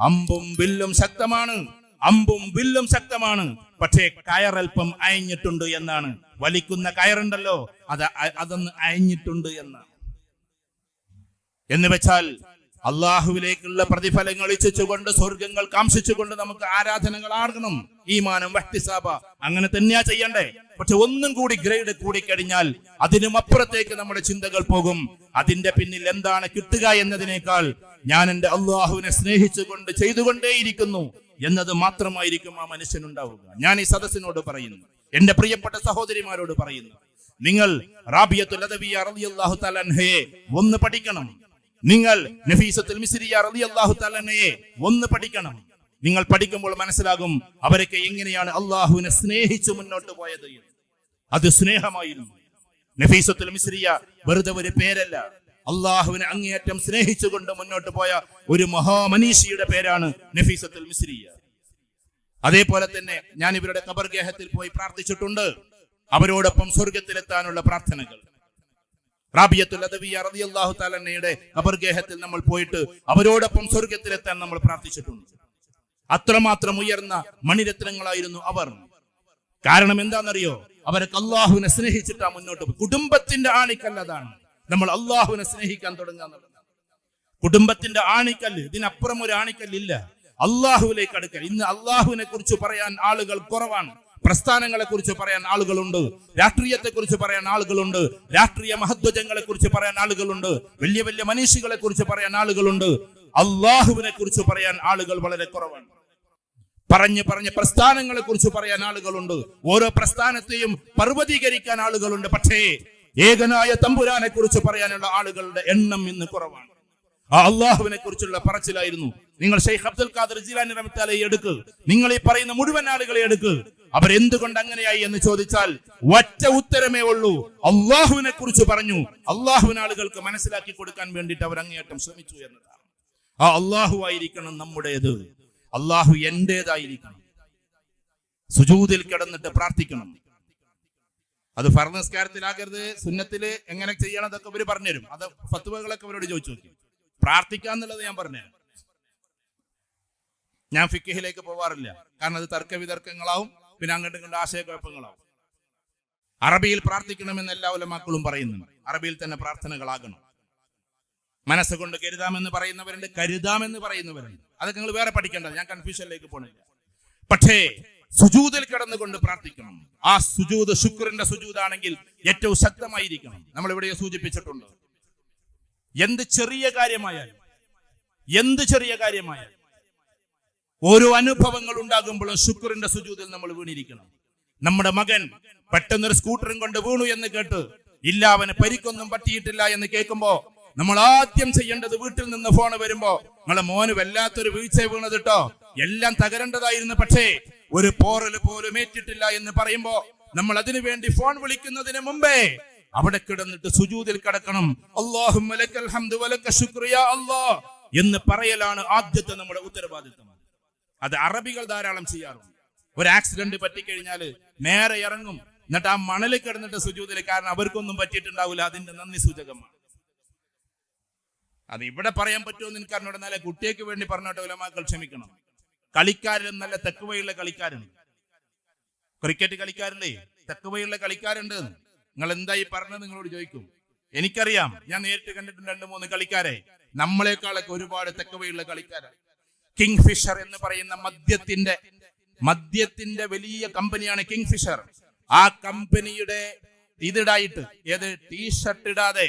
അമ്പും വില്ലും ശക്തമാണ്, അമ്പും വില്ലും ശക്തമാണ്, പക്ഷേ കയറൽപ്പം അയഞ്ഞിട്ടുണ്ട് എന്നാണ്. വലിക്കുന്ന കയറുണ്ടല്ലോ, അതൊന്ന് അയഞ്ഞിട്ടുണ്ട് എന്നാണ്. എന്ന് വെച്ചാൽ അള്ളാഹുവിലേക്കുള്ള പ്രതിഫലങ്ങൾ ഇച്ഛിച്ചുകൊണ്ട്, സ്വർഗങ്ങൾ കാംക്ഷിച്ചുകൊണ്ട് നമുക്ക് ആരാധനകൾ ആകണം. ഈമാനം വഹ്തിസാബ അങ്ങനെ തന്നെയാ ചെയ്യണ്ടേ. പക്ഷെ ഒന്നും കൂടി ഗ്രേഡ് കൂടിക്കഴിഞ്ഞാൽ അതിനും അപ്പുറത്തേക്ക് നമ്മുടെ ചിന്തകൾ പോകും. അതിന്റെ പിന്നിൽ എന്താണ് കിട്ടുക എന്നതിനേക്കാൾ ഞാൻ എന്റെ അള്ളാഹുവിനെ സ്നേഹിച്ചുകൊണ്ട് ചെയ്തുകൊണ്ടേയിരിക്കുന്നു എന്നത് മാത്രമായിരിക്കും ആ മനുഷ്യനുണ്ടാവുക. ഞാൻ ഈ സദസ്സിനോട് പറയുന്നു, എന്റെ പ്രിയപ്പെട്ട സഹോദരിമാരോട് പറയുന്നു, നിങ്ങൾ റാബിയത്തുൽ അദവിയ്യ റളിയല്ലാഹു തആല അൻഹയെ ഒന്ന് പഠിക്കണം. നിങ്ങൾ നഫീസത്തുൽ മിസ്രിയ റളിയല്ലാഹു തആല അൻഹയെ ഒന്ന് പഠിക്കണം. നിങ്ങൾ പഠിക്കുമ്പോൾ മനസ്സിലാകും അവരൊക്കെ എങ്ങനെയാണ് അള്ളാഹുവിനെ സ്നേഹിച്ചു മുന്നോട്ട് പോയത്. അത് സ്നേഹമായിരുന്നു. നഫീസത്തുൽ മിസ്രിയ വെറുതെ ഒരു പേരല്ല, അള്ളാഹുവിനെ അങ്ങേയറ്റം സ്നേഹിച്ചുകൊണ്ട് മുന്നോട്ട് പോയ ഒരു മഹാമനീഷിയുടെ പേരാണ് നഫീസത്തുൽ മിസ്രിയ. അതേപോലെ തന്നെ ഞാൻ ഇവരുടെ ഖബർഗേഹത്തിൽ പോയി പ്രാർത്ഥിച്ചിട്ടുണ്ട്. അവരോടൊപ്പം സ്വർഗത്തിലെത്താനുള്ള പ്രാർത്ഥനകൾ. റാബിയത്തുൽ അദവിയ്യ റളിയല്ലാഹു തആല അൻഹയുടെ ഖബർഗേഹത്തിൽ നമ്മൾ പോയിട്ട് അവരോടൊപ്പം സ്വർഗത്തിലെത്താൻ നമ്മൾ പ്രാർത്ഥിച്ചിട്ടുണ്ട്. അത്രമാത്രം ഉയർന്ന മണിരത്നങ്ങളായിരുന്നു അവർ. കാരണം എന്താണെന്നറിയോ? അവരൊക്കെ അള്ളാഹുവിനെ സ്നേഹിച്ചിട്ടാ മുന്നോട്ട് പോയി. കുടുംബത്തിന്റെ ആണിക്കല്ലതാണ് നമ്മൾ അള്ളാഹുവിനെ സ്നേഹിക്കാൻ തുടങ്ങുക. കുടുംബത്തിന്റെ ആണിക്കല്ല്, ഇതിനപ്പുറം ഒരു ആണിക്കല്ലില്ല. അള്ളാഹുവിലേക്ക് അടുക്കൽ. ഇന്ന് അള്ളാഹുവിനെ കുറിച്ച് പറയാൻ ആളുകൾ കുറവാണ്. പ്രസ്ഥാനങ്ങളെ കുറിച്ച് പറയാൻ ആളുകളുണ്ട്, രാഷ്ട്രീയത്തെ കുറിച്ച് പറയാൻ ആളുകളുണ്ട്, രാഷ്ട്രീയ മഹത്വജങ്ങളെ കുറിച്ച് പറയാൻ ആളുകളുണ്ട്, വലിയ വലിയ മനുഷ്യകളെ കുറിച്ച് പറയാൻ ആളുകളുണ്ട്. അള്ളാഹുവിനെ കുറിച്ച് പറയാൻ ആളുകൾ വളരെ കുറവാണ്. പറഞ്ഞ് പ്രസ്ഥാനങ്ങളെ കുറിച്ച് പറയാൻ ആളുകളുണ്ട്, ഓരോ പ്രസ്ഥാനത്തെയും പർവ്വതീകരിക്കാൻ ആളുകളുണ്ട്. പക്ഷേ ഏകനായ തമ്പുരാനെ കുറിച്ച് പറയാനുള്ള ആളുകളുടെ എണ്ണം ഇന്ന് കുറവാണ്. ആ അള്ളാഹുവിനെ കുറിച്ചുള്ള പറച്ചിലായിരുന്നു. നിങ്ങൾ ഷെയ്ഖ് അബ്ദുൽ ഖാദിർ ജീലാനി റഹ്മത്തുള്ളാഹി എടുക്ക്, നിങ്ങൾ ഈ പറയുന്ന മുഴുവൻ ആളുകളെ എടുക്ക്. അവരെന്തുകൊണ്ട് അങ്ങനെയായി എന്ന് ചോദിച്ചാൽ ഒറ്റ ഉത്തരമേ ഉള്ളൂ: അള്ളാഹുവിനെ കുറിച്ച് പറഞ്ഞു. അള്ളാഹുവിനെ ആളുകൾക്ക് മനസ്സിലാക്കി കൊടുക്കാൻ വേണ്ടിയിട്ട് അവർ അങ്ങേയറ്റം ശ്രമിച്ചു എന്നതാണ്. ആ അള്ളാഹു ആയിരിക്കണം നമ്മുടേത്, അള്ളാഹു എന്റേതായിരിക്കണം. സുജൂദിൽ കിടന്നിട്ട് പ്രാർത്ഥിക്കണം. അത് ഫർദ് നിസ്കാരത്തിലാകരുത്, സുന്നത്തില് എങ്ങനെ ചെയ്യണം അതൊക്കെ ഇവര് പറഞ്ഞുതരും. അത് ഫത്വകളൊക്കെ അവരോട് ചോദിച്ചു നോക്കി. പ്രാർത്ഥിക്കാന്നുള്ളത് ഞാൻ പറഞ്ഞുതരാം. ഞാൻ ഫിഖഹിലേക്ക് പോവാറില്ല, കാരണം അത് തർക്ക വിതർക്കങ്ങളാവും, പിന്നെ അങ്ങോട്ടും ഇങ്ങോട്ട് ആശയക്കുഴപ്പങ്ങളാവും. അറബിയിൽ പ്രാർത്ഥിക്കണമെന്ന് എല്ലാ ഉലമാക്കളും പറയുന്നുണ്ട്. അറബിയിൽ തന്നെ പ്രാർത്ഥനകളാകണം. മനസ്സുകൊണ്ട് കരുതാമെന്ന് പറയുന്നവരുണ്ട്, കരുതാമെന്ന് പറയുന്നവരുണ്ട്. അതൊക്കെ നിങ്ങൾ വേറെ പഠിക്കേണ്ടത്, ഞാൻ കൺഫ്യൂഷനിലേക്ക് പോണില്ല. പക്ഷേ സുജൂദിൽ കിടന്നുകൊണ്ട് പ്രാർത്ഥിക്കണം. ആ സുജൂദ് ശുക്രിന്റെ സുജൂദാണെങ്കിൽ ഏറ്റവും ശക്തമായിരിക്കണം. നമ്മൾ ഇവിടെ സൂചിപ്പിച്ചിട്ടുണ്ട്. എന്ത് ചെറിയ കാര്യമായാലും ഓരോ അനുഭവങ്ങൾ ഉണ്ടാകുമ്പോഴും ശുക്രിന്റെ സുജൂദിൽ നമ്മൾ വീണിരിക്കണം. നമ്മുടെ മകൻ പെട്ടെന്നൊരു സ്കൂട്ടറും കൊണ്ട് വീണു എന്ന് കേട്ട്, ഇല്ല അവന് പരിക്കൊന്നും പറ്റിയിട്ടില്ല എന്ന് കേൾക്കുമ്പോ നമ്മൾ ആദ്യം ചെയ്യേണ്ടത്, വീട്ടിൽ നിന്ന് ഫോൺ വരുമ്പോ, നമ്മളെ മോന് വല്ലാത്തൊരു വീഴ്ച വീണത് കേട്ടോ, എല്ലാം തകരേണ്ടതായിരുന്നു, പക്ഷേ ഒരു പോറൽ പോലും ഏറ്റിട്ടില്ല എന്ന് പറയുമ്പോ നമ്മൾ അതിനു വേണ്ടി ഫോൺ വിളിക്കുന്നതിന് മുമ്പേ അവിടെ കിടന്നിട്ട് സുജൂദിൽ കിടക്കണം. അല്ലാഹുമ്മ ലക്കൽ ഹംദു വലക ശുക്ർ യാ അല്ലാഹ് എന്ന് പറയലാണ് ആദ്യത്തെ നമ്മുടെ ഉത്തരവാദിത്തം. അത് അറബികൾ ധാരാളം ചെയ്യാറുണ്ട്. ഒരു ആക്സിഡന്റ് പറ്റിക്കഴിഞ്ഞാൽ നേരെ ഇറങ്ങും, എന്നിട്ട് ആ മണലിൽ കിടന്നിട്ട് സുജൂദിൽ, കാരണം അവർക്കൊന്നും പറ്റിയിട്ടുണ്ടാവില്ല. അതിന്റെ നന്ദി സൂചകമാണ്. അത് ഇവിടെ പറയാൻ പറ്റുമെന്ന് എനിക്ക് അറിഞ്ഞോട്ടെ. എന്നാലേ കുട്ടിയേക്ക് വേണ്ടി പറഞ്ഞോട്ടെ, ഉലമാക്കൾ ക്ഷമിക്കണം. കളിക്കാരിലും നല്ല തെക്കുവയുള്ള കളിക്കാരുണ്ട്. ക്രിക്കറ്റ് കളിക്കാരില്ലേ, തെക്കുവയുള്ള കളിക്കാരുണ്ട്. നിങ്ങൾ എന്തായി പറഞ്ഞത് നിങ്ങളോട് ചോദിക്കും. എനിക്കറിയാം, ഞാൻ നേരിട്ട് കണ്ടിട്ടുണ്ട് 2-3 കളിക്കാരെ. നമ്മളെക്കാളൊക്കെ ഒരുപാട് തെക്കുവയുള്ള കളിക്കാരാണ്. കിങ് ഫിഷർ എന്ന് പറയുന്ന മദ്യത്തിന്റെ വലിയ കമ്പനിയാണ് കിങ് ഫിഷർ. ആ കമ്പനിയുടെ ഇതിടായിട്ട്, ഏത് ടീഷർട്ട് ഇടാതെ,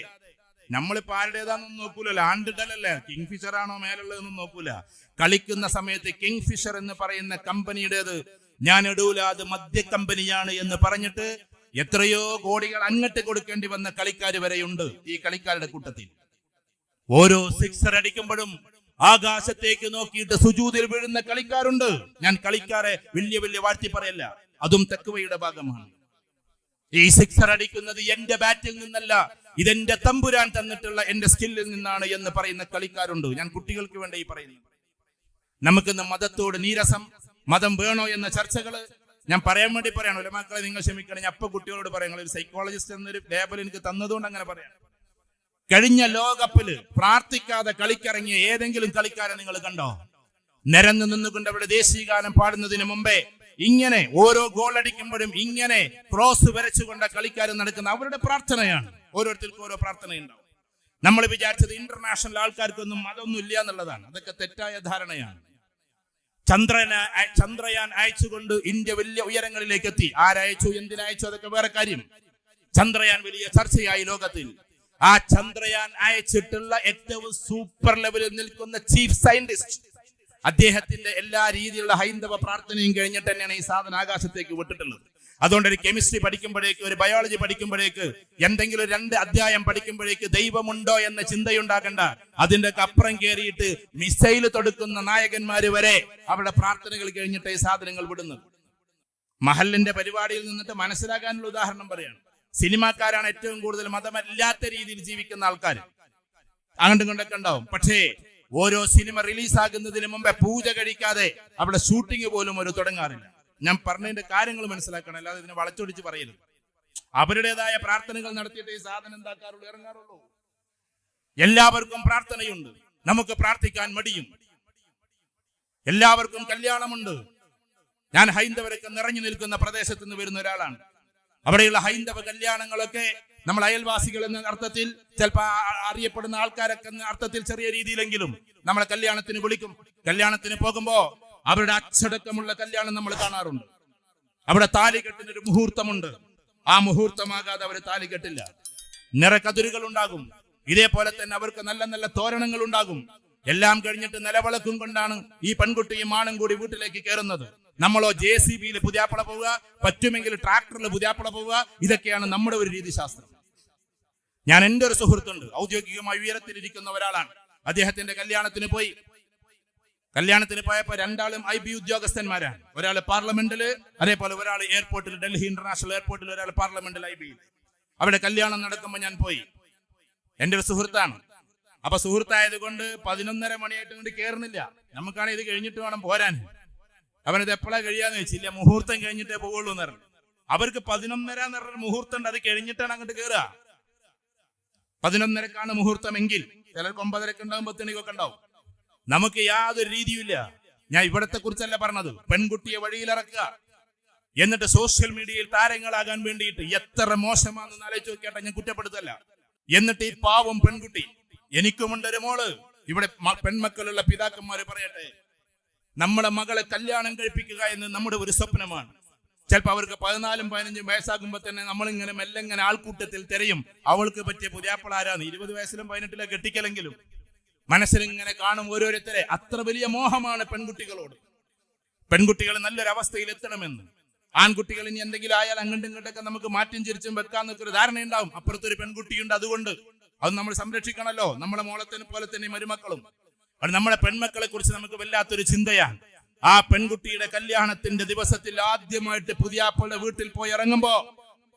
നമ്മളിപ്പോ ആരുടേതാണെന്ന് നോക്കൂലല്ലോ, ആണ്ടിടലല്ലേ, കിങ് ഫിഷർ ആണോ മേലുള്ളതെന്നും നോക്കൂല. കളിക്കുന്ന സമയത്ത് കിങ് ഫിഷർ എന്ന് പറയുന്ന കമ്പനിയുടേത് ഞാൻ ഇടൂല, അത് മദ്യ കമ്പനിയാണ് എന്ന് പറഞ്ഞിട്ട് എത്രയോ കോടികൾ അങ്ങോട്ട് കൊടുക്കേണ്ടി വന്ന കളിക്കാർ വരെയുണ്ട് ഈ കളിക്കാരുടെ കൂട്ടത്തിൽ. ഓരോ സിക്സർ അടിക്കുമ്പോഴും ആകാശത്തേക്ക് നോക്കിയിട്ട് സുജൂദിൽ വീഴുന്ന കളിക്കാരുണ്ട്. ഞാൻ കളിക്കാരെ വലിയ വലിയ വാഴ്ത്തി പറയല്ല, അതും തഖ്വയുടെ ഭാഗമാണ്. ഈ സിക്സർ അടിക്കുന്നത് എന്റെ ബാറ്റിൽ നിന്നല്ല, ഇതെന്റെ തമ്പുരാൻ തന്നിട്ടുള്ള എന്റെ സ്കില്ലിൽ നിന്നാണ് എന്ന് പറയുന്ന കളിക്കാരുണ്ട്. ഞാൻ കുട്ടികൾക്ക് വേണ്ടി പറയുന്നു. നമുക്കിന്ന് മതത്തോട് നീരസം, മതം വേണോ എന്ന ചർച്ചകള് ഞാൻ പറയാൻ വേണ്ടി പറയണം. ഉലമാക്കളെ നിങ്ങൾ ക്ഷമിക്കണം, ഞാൻ അപ്പൊ കുട്ടികളോട് പറയാം. ഒരു സൈക്കോളജിസ്റ്റ് എന്നൊരു ലേബൽ എനിക്ക് തന്നതുകൊണ്ട് അങ്ങനെ പറയാം. കഴിഞ്ഞ ലോകകപ്പില് പ്രാർത്ഥിക്കാതെ കളിക്കിറങ്ങിയ ഏതെങ്കിലും കളിക്കാരെ നിങ്ങൾ കണ്ടോ? നിരന്നു നിന്നുകൊണ്ട് അവിടെ ദേശീയഗാനം പാടുന്നതിന് മുമ്പേ ഇങ്ങനെ ഓരോ ഗോൾ അടിക്കുമ്പോഴും ഇങ്ങനെ ക്രോസ് വരച്ചുകൊണ്ട് കളിക്കാർ നടക്കുന്ന അവരുടെ പ്രാർത്ഥനയാണ്. ഓരോരുത്തർക്കും ഓരോ പ്രാർത്ഥനയുണ്ടാവും. നമ്മൾ വിചാരിച്ചത് ഇന്റർനാഷണൽ ആൾക്കാർക്കൊന്നും മതമൊന്നും ഇല്ല എന്നുള്ളതാണ്. അതൊക്കെ തെറ്റായ ധാരണയാണ്. ചന്ദ്രയാൻ അയച്ചുകൊണ്ട് ഇന്ത്യ വലിയ ഉയരങ്ങളിലേക്ക് എത്തി. ആരയച്ചു, എന്തിനയച്ചു, അതൊക്കെ വേറെ കാര്യം. ചന്ദ്രയാൻ വലിയ ചർച്ചയായി ലോകത്തിൽ. ആ ചന്ദ്രയാൻ അയച്ചിട്ടുള്ള ഏറ്റവും സൂപ്പർ ലെവലിൽ നിൽക്കുന്ന ചീഫ് സയന്റിസ്റ്റ്, അദ്ദേഹത്തിന്റെ എല്ലാ രീതിയിലുള്ള ഹൈന്ദവ പ്രാർത്ഥനയും കഴിഞ്ഞിട്ട് തന്നെയാണ് ഈ സാധനം ആകാശത്തേക്ക് വിട്ടിട്ടുള്ളത്. അതുകൊണ്ട് ഒരു കെമിസ്ട്രി പഠിക്കുമ്പോഴേക്ക്, ഒരു ബയോളജി പഠിക്കുമ്പോഴേക്ക്, എന്തെങ്കിലും 2 അധ്യായം പഠിക്കുമ്പോഴേക്ക് ദൈവമുണ്ടോ എന്ന ചിന്തയുണ്ടാകണ്ട. അതിന്റെ അപ്പുറം കയറിയിട്ട് മിസൈൽ തൊടുക്കുന്ന നായകന്മാര് വരെ അവിടെ പ്രാർത്ഥനകൾ കഴിഞ്ഞിട്ട് ഈ സാധനങ്ങൾ വിടുന്നത്. മഹലിന്റെ പരിപാടിയിൽ നിന്നിട്ട് മനസ്സിലാക്കാനുള്ള ഉദാഹരണം പറയാണ്. സിനിമാക്കാരാണ് ഏറ്റവും കൂടുതൽ മതമല്ലാത്ത രീതിയിൽ ജീവിക്കുന്ന ആൾക്കാർ. അങ്ങോട്ടും കൊണ്ടൊക്കെ ഉണ്ടാവും. പക്ഷേ ഓരോ സിനിമ റിലീസാകുന്നതിന് മുമ്പേ പൂജ കഴിക്കാതെ അവിടെ ഷൂട്ടിംഗ് പോലും ഒരു തുടങ്ങാറില്ല. ഞാൻ പറഞ്ഞതിന്റെ കാര്യങ്ങൾ മനസ്സിലാക്കണം, അല്ലാതെ ഇതിനെ വളച്ചൊടിച്ച് പറയരുത്. അവരുടേതായ പ്രാർത്ഥനകൾ നടത്തിയിട്ട് ഈ സാധനം എന്താക്കാറുള്ളൂ, ഇറങ്ങാറുള്ളൂ. എല്ലാവർക്കും പ്രാർത്ഥനയുണ്ട്. നമുക്ക് പ്രാർത്ഥിക്കാൻ മടിയും. എല്ലാവർക്കും കല്യാണമുണ്ട്. ഞാൻ ഹൈന്ദവരൊക്കെ നിറഞ്ഞു നിൽക്കുന്ന പ്രദേശത്ത് നിന്ന് വരുന്ന ഒരാളാണ്. അവിടെയുള്ള ഹൈന്ദവ കല്യാണങ്ങളൊക്കെ നമ്മൾ അയൽവാസികൾ എന്ന അർത്ഥത്തിൽ, ചിലപ്പോൾ അറിയപ്പെടുന്ന ആൾക്കാരൊക്കെ എന്ന അർത്ഥത്തിൽ ചെറിയ രീതിയിലെങ്കിലും നമ്മളെ കല്യാണത്തിന് വിളിക്കും. കല്യാണത്തിന് പോകുമ്പോ അവരുടെ അച്ചടക്കമുള്ള കല്യാണം നമ്മൾ കാണാറുണ്ട്. അവിടെ താലികെട്ടിനൊരു മുഹൂർത്തമുണ്ട്. ആ മുഹൂർത്തമാകാതെ അവർ താലി കെട്ടില്ല. നിറക്കതിരുകൾ ഉണ്ടാകും. ഇതേപോലെ തന്നെ അവർക്ക് നല്ല നല്ല തോരണങ്ങൾ ഉണ്ടാകും. എല്ലാം കഴിഞ്ഞിട്ട് നിലവിളക്കും കൊണ്ടാണ് ഈ പെൺകുട്ടിയും ആണും കൂടി വീട്ടിലേക്ക് കയറുന്നത്. നമ്മളോ JCBയിൽ പുതിയാപ്പള പോവുക, പറ്റുമെങ്കിൽ ട്രാക്ടറിൽ പുതിയാപ്പള പോവുക. ഇതൊക്കെയാണ് നമ്മുടെ ഒരു രീതിശാസ്ത്രം. ഞാൻ എൻ്റെ ഒരു സുഹൃത്തുണ്ട്, ഔദ്യോഗികമായി ഉയരത്തിലിരിക്കുന്ന ഒരാളാണ്. അദ്ദേഹത്തിന്റെ കല്യാണത്തിന് പോയി. കല്യാണത്തിന് പോയപ്പോ രണ്ടാളും IB ഉദ്യോഗസ്ഥന്മാരാണ്. ഒരാൾ പാർലമെന്റില്, അതേപോലെ ഒരാൾ എയർപോർട്ടിൽ, ഡൽഹി ഇന്റർനാഷണൽ എയർപോർട്ടിൽ, ഒരാൾ പാർലമെന്റിൽ IBയിൽ. അവിടെ കല്യാണം നടക്കുമ്പോൾ ഞാൻ പോയി. എൻ്റെ ഒരു സുഹൃത്താണ്. അപ്പൊ സുഹൃത്തായത് കൊണ്ട് 11:30 മണിയായിട്ട് കൊണ്ട് കയറുന്നില്ല. നമുക്കാണെങ്കിൽ ഇത് കഴിഞ്ഞിട്ട് വേണം പോരാൻ. അവനത് എപ്പോഴാ കഴിയാന്ന് വെച്ചില്ല, മുഹൂർത്തം കഴിഞ്ഞിട്ടേ പോവുള്ളൂ എന്ന് പറഞ്ഞു. അവർക്ക് 11:30 എന്ന് പറഞ്ഞ മുഹൂർത്തം ഉണ്ട്, അത് കഴിഞ്ഞിട്ടാണ് അങ്ങോട്ട് കയറുക. 11:30ക്കാണ് മുഹൂർത്തം എങ്കിൽ ചിലർക്ക് 9:30 ഉണ്ടാവും, 10 മണിക്കൊക്കെ ഉണ്ടാവും. നമുക്ക് യാതൊരു രീതിയുമില്ല. ഞാൻ ഇവിടത്തെ കുറിച്ചല്ല പറഞ്ഞത്. പെൺകുട്ടിയെ വഴിയിലിറക്കുക, എന്നിട്ട് സോഷ്യൽ മീഡിയയിൽ താരങ്ങളാകാൻ വേണ്ടിയിട്ട് എത്ര മോശമാണെന്ന് ആലോചിച്ച് നോക്കിയാട്ടെ. ഞാൻ കുറ്റപ്പെടുത്തല്ല. എന്നിട്ട് ഈ പാവം പെൺകുട്ടി, എനിക്കുമുണ്ടൊരു മോള്. ഇവിടെ പെൺമക്കളുള്ള പിതാക്കന്മാര് പറയട്ടെ, നമ്മുടെ മകളെ കല്യാണം കഴിപ്പിക്കുക എന്ന് നമ്മുടെ ഒരു സ്വപ്നമാണ്. ചിലപ്പോൾ അവർക്ക് 14-15 വയസ്സാകുമ്പോ തന്നെ നമ്മളിങ്ങനെ മെല്ലെങ്ങനെ ആൾക്കൂട്ടത്തിൽ തിരയും അവൾക്ക് പറ്റിയ പുതിയാപ്പിള ആരാന്ന്. 20 വയസ്സിലും 18 കെട്ടിക്കലെങ്കിലും മനസ്സിലിങ്ങനെ കാണും ഓരോരുത്തരെ. അത്ര വലിയ മോഹമാണ് പെൺകുട്ടികളോട്. പെൺകുട്ടികൾ നല്ലൊരു അവസ്ഥയിൽ എത്തണമെന്ന്. ആൺകുട്ടികൾ ഇനി എന്തെങ്കിലും ആയാൽ അങ്ങോട്ടും ഇങ്ങോട്ടൊക്കെ നമുക്ക് മാറ്റം ചിരിച്ചും വെക്കാന്നൊക്കെ ഒരു ധാരണയുണ്ടാവും. അപ്പുറത്തൊരു പെൺകുട്ടിയുണ്ട്, അതുകൊണ്ട് അത് നമ്മൾ സംരക്ഷിക്കണമല്ലോ. നമ്മളെ മോളത്തിനെ പോലെ തന്നെ മരുമക്കളും. അത് നമ്മുടെ പെൺമക്കളെ കുറിച്ച് നമുക്ക് വല്ലാത്തൊരു ചിന്തയാണ്. ആ പെൺകുട്ടിയുടെ കല്യാണത്തിന്റെ ദിവസത്തിൽ ആദ്യമായിട്ട് പുതിയാപ്പളുടെ വീട്ടിൽ പോയി ഇറങ്ങുമ്പോ,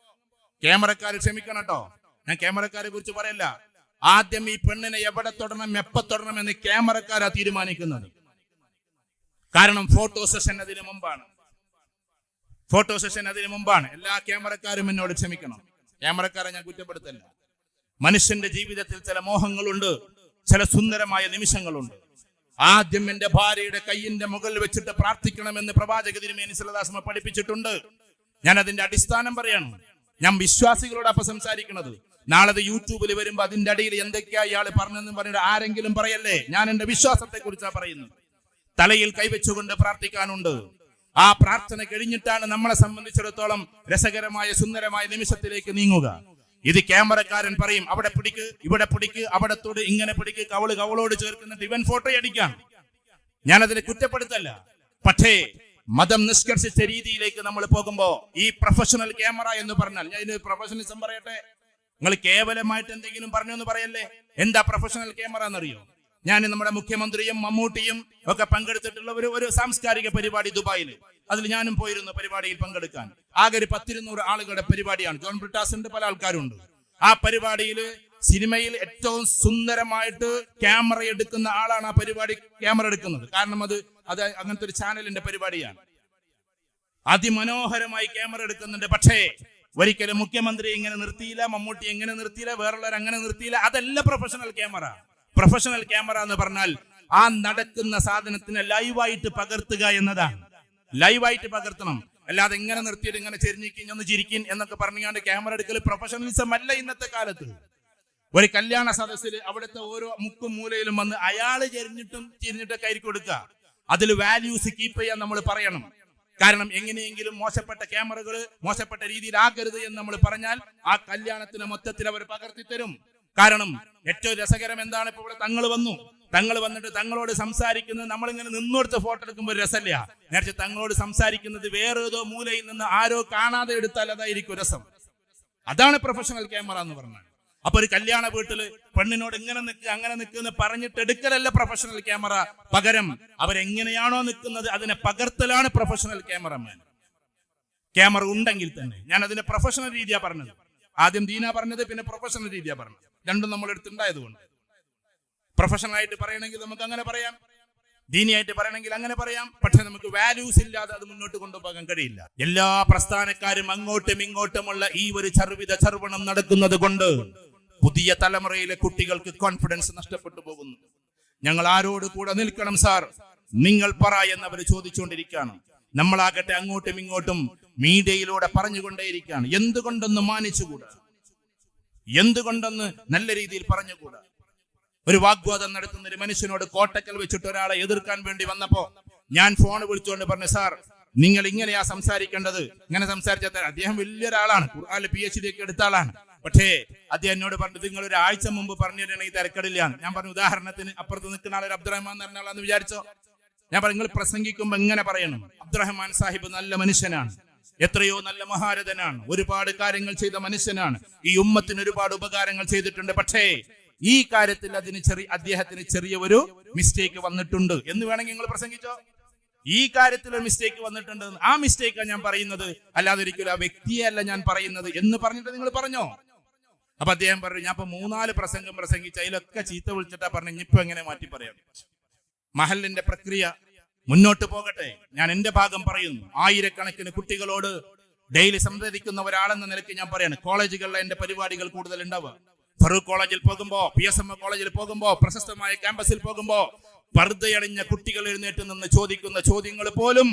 ക്യാമറക്കാർ ക്ഷമിക്കണം കേട്ടോ, ഞാൻ ക്യാമറക്കാരെ കുറിച്ച് പറയല്ല. ആദ്യം ഈ പെണ്ണിനെ എവിടെ തൊടണം, എപ്പ തൊടണം എന്ന് ക്യാമറക്കാരാ തീരുമാനിക്കുന്നത്. കാരണം ഫോട്ടോ സെഷൻ അതിന് മുമ്പാണ്. ഫോട്ടോ സെഷൻ അതിന് മുമ്പാണ്. എല്ലാ ക്യാമറക്കാരും എന്നോട് ക്ഷമിക്കണം. ക്യാമറക്കാരെ ഞാൻ കുറ്റപ്പെടുത്തല്ല. മനുഷ്യന്റെ ജീവിതത്തിൽ ചില മോഹങ്ങളുണ്ട്, ചില സുന്ദരമായ നിമിഷങ്ങളുണ്ട്. ആദ്യം എന്റെ ഭാര്യയുടെ കയ്യിന്റെ മുകളിൽ വെച്ചിട്ട് പ്രാർത്ഥിക്കണമെന്ന് പ്രവാചക തിരുമേനി സല്ലല്ലാഹു അലൈഹി വസല്ലം പഠിപ്പിച്ചിട്ടുണ്ട്. ഞാൻ അതിന്റെ അടിസ്ഥാനം പറയണം. ഞാൻ വിശ്വാസികളോടൊപ്പം സംസാരിക്കുന്നത്. നാളെ യൂട്യൂബിൽ വരുമ്പോ അതിന്റെ അടിയിൽ എന്തൊക്കെയാ ഇയാൾ പറഞ്ഞെന്ന് പറഞ്ഞിട്ട് ആരെങ്കിലും പറയല്ലേ. ഞാൻ എന്റെ വിശ്വാസത്തെ കുറിച്ചാണ് പറയുന്നത്. തലയിൽ കൈവച്ചുകൊണ്ട് പ്രാർത്ഥിക്കാനുണ്ട്. ആ പ്രാർത്ഥന കഴിഞ്ഞിട്ടാണ് നമ്മളെ സംബന്ധിച്ചിടത്തോളം രസകരമായ സുന്ദരമായ നിമിഷത്തിലേക്ക് നീങ്ങുക. ഇത് ക്യാമറക്കാരൻ പറയും, അവിടെ പിടിക്ക്, ഇവിടെ പിടിക്ക്, അവിടെ തൊട്, ഇങ്ങനെ പിടിക്ക്, കവളോട് ചേർക്കുന്നിട്ട് ഇവൻ ഫോട്ടോ അടിക്കാം. ഞാനതിനെ കുറ്റപ്പെടുത്തല്ല. പക്ഷേ മതം നിഷ്കർഷിച്ച രീതിയിലേക്ക് നമ്മൾ പോകുമ്പോ ഈ പ്രൊഫഷണൽ ക്യാമറ എന്ന് പറഞ്ഞാൽ, ഞാൻ ഇതിന് പ്രൊഫഷണലിസം പറയട്ടെ, നിങ്ങൾ കേവലമായിട്ട് എന്തെങ്കിലും പറഞ്ഞു എന്ന് പറയല്ലേ. എന്താ പ്രൊഫഷണൽ ക്യാമറ എന്നറിയോ? ഞാൻ നമ്മുടെ മുഖ്യമന്ത്രിയും മമ്മൂട്ടിയും ഒക്കെ പങ്കെടുത്തിട്ടുള്ള ഒരു സാംസ്കാരിക പരിപാടി ദുബായിൽ, അതിൽ ഞാനും പോയിരുന്നു പരിപാടിയിൽ പങ്കെടുക്കാൻ. ആകെ ഒരു 10-200 ആളുകളുടെ പരിപാടിയാണ്. ജോൺ ബ്രിട്ടാസ് ഉണ്ട്, പല ആൾക്കാരുണ്ട്. ആ പരിപാടിയിൽ സിനിമയിൽ ഏറ്റവും സുന്ദരമായിട്ട് ക്യാമറ എടുക്കുന്ന ആളാണ് ആ പരിപാടി ക്യാമറ എടുക്കുന്നത്. കാരണം അത് അങ്ങനത്തെ ഒരു ചാനലിന്റെ പരിപാടിയാണ്. അതിമനോഹരമായി ക്യാമറ എടുക്കുന്നുണ്ട്. പക്ഷേ ഒരിക്കലും മുഖ്യമന്ത്രി ഇങ്ങനെ നിർത്തിയില്ല, മമ്മൂട്ടി എങ്ങനെ നിർത്തിയില്ല, വേറുള്ളവർ അങ്ങനെ നിർത്തിയില്ല. അതല്ല പ്രൊഫഷണൽ ക്യാമറ. പ്രൊഫഷണൽ ക്യാമറ എന്ന് പറഞ്ഞാൽ ആ നടക്കുന്ന സാധനത്തിനെ ലൈവായിട്ട് പകർത്തുക എന്നതാണ്. ലൈവായിട്ട് പകർത്തണം. അല്ലാതെ ഇങ്ങനെ നിർത്തിയിട്ട് ഇങ്ങനെ ചെരിഞ്ഞിക്കിഞ്ഞൊന്ന് ചിരിക്കും എന്നൊക്കെ പറഞ്ഞാണ്ട് ക്യാമറ എടുക്കൽ പ്രൊഫഷണലിസം അല്ല ഇന്നത്തെ കാലത്ത്. ഒരു കല്യാണ സദസ്സിൽ അവിടുത്തെ ഓരോ മുക്കും മൂലയിലും വന്ന് അയാള് ചിരിഞ്ഞിട്ടൊക്കെ ആയിരിക്കും കൊടുക്കുക. അതിൽ വാല്യൂസ് കീപ്പ് ചെയ്യാൻ നമ്മൾ പറയണം. കാരണം എങ്ങനെയെങ്കിലും മോശപ്പെട്ട ക്യാമറകൾ മോശപ്പെട്ട രീതിയിലാകരുത് എന്ന് നമ്മൾ പറഞ്ഞാൽ ആ കല്യാണത്തിന് മൊത്തത്തിൽ അവർ പകർത്തി തരും. കാരണം ഏറ്റവും രസകരം എന്താണ്, ഇപ്പൊ ഇവിടെ തങ്ങൾ വന്നിട്ട് തങ്ങളോട് സംസാരിക്കുന്നത് നമ്മളിങ്ങനെ നിന്നോടുത്ത് ഫോട്ടോ എടുക്കുമ്പോൾ രസമില്ല. നേരത്തെ തങ്ങളോട് സംസാരിക്കുന്നത് വേറെ ഏതോ മൂലയിൽ നിന്ന് ആരോ കാണാതെ എടുത്താൽ അതായിരിക്കും രസം. അതാണ് പ്രൊഫഷണൽ ക്യാമറ എന്ന് പറഞ്ഞാൽ. അപ്പൊ ഒരു കല്യാണ വീട്ടില് പെണ്ണിനോട് ഇങ്ങനെ നിൽക്കുക അങ്ങനെ നിൽക്കുന്ന പറഞ്ഞിട്ട് എടുക്കലല്ല പ്രൊഫഷണൽ ക്യാമറ. പകരം അവരെങ്ങനെയാണോ നിൽക്കുന്നത് അതിനെ പകർത്തലാണ് പ്രൊഫഷണൽ ക്യാമറമാൻ. ക്യാമറ ഉണ്ടെങ്കിൽ തന്നെ ഞാൻ അതിന്റെ പ്രൊഫഷണൽ രീതിയാ പറഞ്ഞത്. ആദ്യം ദീന പറഞ്ഞത്, പിന്നെ പ്രൊഫഷണൽ രീതിയാ പറഞ്ഞത്. രണ്ടും നമ്മൾ എടുത്തുണ്ടായതുകൊണ്ട് പ്രൊഫഷണൽ ആയിട്ട് പറയണമെങ്കിൽ നമുക്ക് അങ്ങനെ പറയാം, ദീനിയായിട്ട് പറയണമെങ്കിൽ അങ്ങനെ പറയാം. പക്ഷെ നമുക്ക് വാല്യൂസ് ഇല്ലാതെ അത് മുന്നോട്ട് കൊണ്ടുപോകാൻ കഴിയില്ല. എല്ലാ പ്രസ്ഥാനക്കാരും അങ്ങോട്ടും ഇങ്ങോട്ടുമുള്ള ഈ ഒരു ചർവണം നടക്കുന്നത് കൊണ്ട് പുതിയ തലമുറയിലെ കുട്ടികൾക്ക് കോൺഫിഡൻസ് നഷ്ടപ്പെട്ടു പോകുന്നു. ഞങ്ങൾ ആരോട് കൂടെ നിൽക്കണം സാർ, നിങ്ങൾ പറ എന്നവർ ചോദിച്ചുകൊണ്ടിരിക്കുകയാണ്. നമ്മളാകട്ടെ അങ്ങോട്ടും ഇങ്ങോട്ടും മീഡിയയിലൂടെ പറഞ്ഞുകൊണ്ടേയിരിക്കുകയാണ്. എന്തുകൊണ്ടൊന്ന് മാനിച്ചുകൂടാ? എന്തുകൊണ്ടൊന്ന് നല്ല രീതിയിൽ പറഞ്ഞുകൂടാ? ഒരു വാഗ്വാദം നടത്തുന്ന ഒരു മനുഷ്യനോട് കോട്ടക്കൽ വെച്ചിട്ട് ഒരാളെ എതിർക്കാൻ വേണ്ടി വന്നപ്പോ ഞാൻ ഫോൺ വിളിച്ചുകൊണ്ട് പറഞ്ഞു, സാർ നിങ്ങൾ ഇങ്ങനെയാ സംസാരിക്കേണ്ടത്, ഇങ്ങനെ സംസാരിച്ചാൽ. അദ്ദേഹം വലിയൊരാളാണ്, ഖുർആനിൽ PhD ഒക്കെ എടുത്ത ആളാണ്. പക്ഷേ അദ്ദേഹം എന്നോട് പറഞ്ഞത് നിങ്ങൾ ഒരു ആഴ്ച മുമ്പ് പറഞ്ഞിട്ടുണ്ടെങ്കിൽ തിരക്കടില്ല. ഞാൻ പറഞ്ഞു, ഉദാഹരണത്തിന് അപ്പുറത്ത് നിൽക്കുന്ന ആളൊരു അബ്ദുറഹ്മാൻ എന്ന് പറഞ്ഞ ആളാന്ന് വിചാരിച്ചോ. ഞാൻ പറഞ്ഞു, നിങ്ങൾ പ്രസംഗിക്കുമ്പോ എങ്ങനെ പറയണം? അബ്ദുറഹ്മാൻ സാഹിബ് നല്ല മനുഷ്യനാണ്, എത്രയോ നല്ല മഹാരഥനാണ്, ഒരുപാട് കാര്യങ്ങൾ ചെയ്ത മനുഷ്യനാണ്, ഈ ഉമ്മത്തിന് ഒരുപാട് ഉപകാരങ്ങൾ ചെയ്തിട്ടുണ്ട്. പക്ഷേ ഈ കാര്യത്തിൽ അദ്ദേഹത്തിന് ചെറിയ ഒരു മിസ്റ്റേക്ക് വന്നിട്ടുണ്ട് എന്ന് വേണമെങ്കിൽ നിങ്ങൾ പ്രസംഗിച്ചോ. ഈ കാര്യത്തിൽ ഒരു മിസ്റ്റേക്ക് വന്നിട്ടുണ്ട്, ആ മിസ്റ്റേക്കാണ് ഞാൻ പറയുന്നത്, അല്ലാതെ ഒരിക്കലും ആ വ്യക്തിയെ അല്ല ഞാൻ പറയുന്നത് എന്ന് പറഞ്ഞിട്ട് നിങ്ങൾ പറഞ്ഞോ. അപ്പൊ അദ്ദേഹം പറഞ്ഞു, ഞാൻ ഇപ്പൊ 3-4 പ്രസംഗം പ്രസംഗിച്ച അതിലൊക്കെ ചീത്ത വിളിച്ചിട്ടാ പറഞ്ഞു, ഇനിയിപ്പോ എങ്ങനെ മാറ്റി പറയാം? മഹലിന്റെ പ്രക്രിയ മുന്നോട്ട് പോകട്ടെ. ഞാൻ എന്റെ ഭാഗം പറയുന്നു. ആയിരക്കണക്കിന് കുട്ടികളോട് ഡെയിലി സംവദിക്കുന്ന ഒരാളെന്ന നിലയ്ക്ക് ഞാൻ പറയാണ്, കോളേജുകളിലെ എന്റെ പരിപാടികൾ കൂടുതൽ ഉണ്ടാവുക. ഫറൂഖ് കോളേജിൽ പോകുമ്പോ, PSM കോളേജിൽ പോകുമ്പോ, പ്രശസ്തമായ ക്യാമ്പസിൽ പോകുമ്പോ പർദ്ദയണിഞ്ഞ കുട്ടികൾ എഴുന്നേറ്റ് നിന്ന് ചോദിക്കുന്ന ചോദ്യങ്ങൾ പോലും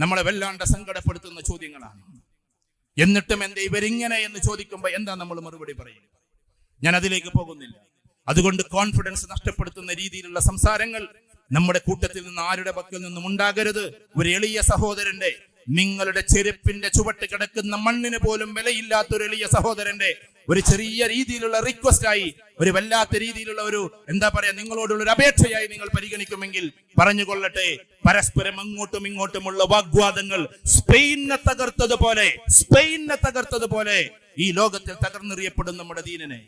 നമ്മളെ വല്ലാണ്ട് സങ്കടപ്പെടുത്തുന്ന ചോദ്യങ്ങളാണ്. എന്നിട്ടും എന്താ ഇവരിങ്ങനെ എന്ന് ചോദിക്കുമ്പോ എന്താ നമ്മൾ മറുപടി പറയുക? ഞാൻ അതിലേക്ക് പോകുന്നില്ല. അതുകൊണ്ട് കോൺഫിഡൻസ് നഷ്ടപ്പെടുത്തുന്ന രീതിയിലുള്ള സംസാരങ്ങൾ നമ്മുടെ കൂട്ടത്തിൽ നിന്ന് ആരുടെ പക്കൽ നിന്നും ഉണ്ടാകരുത്. ഒരു എളിയ സഹോദരന്റെ, നിങ്ങളുടെ ചെരുപ്പിന്റെ ചുവട്ട് കിടക്കുന്ന മണ്ണിന് പോലും വിലയില്ലാത്ത ഒരു എളിയ സഹോദരന്റെ ഒരു ചെറിയ രീതിയിലുള്ള റിക്വസ്റ്റ് ആയി, ഒരു വല്ലാത്ത രീതിയിലുള്ള ഒരു എന്താ പറയാ, നിങ്ങളോടുള്ള ഒരു അപേക്ഷയായി നിങ്ങൾ പരിഗണിക്കുമെങ്കിൽ പറഞ്ഞുകൊള്ളട്ടെ, പരസ്പരം അങ്ങോട്ടും ഇങ്ങോട്ടുമുള്ള വാഗ്വാദങ്ങൾ സ്പെയിനെ തകർത്തതുപോലെ ഈ ലോകത്തിൽ തകർന്നെറിയപ്പെടും നമ്മുടെ ദീനിനെ.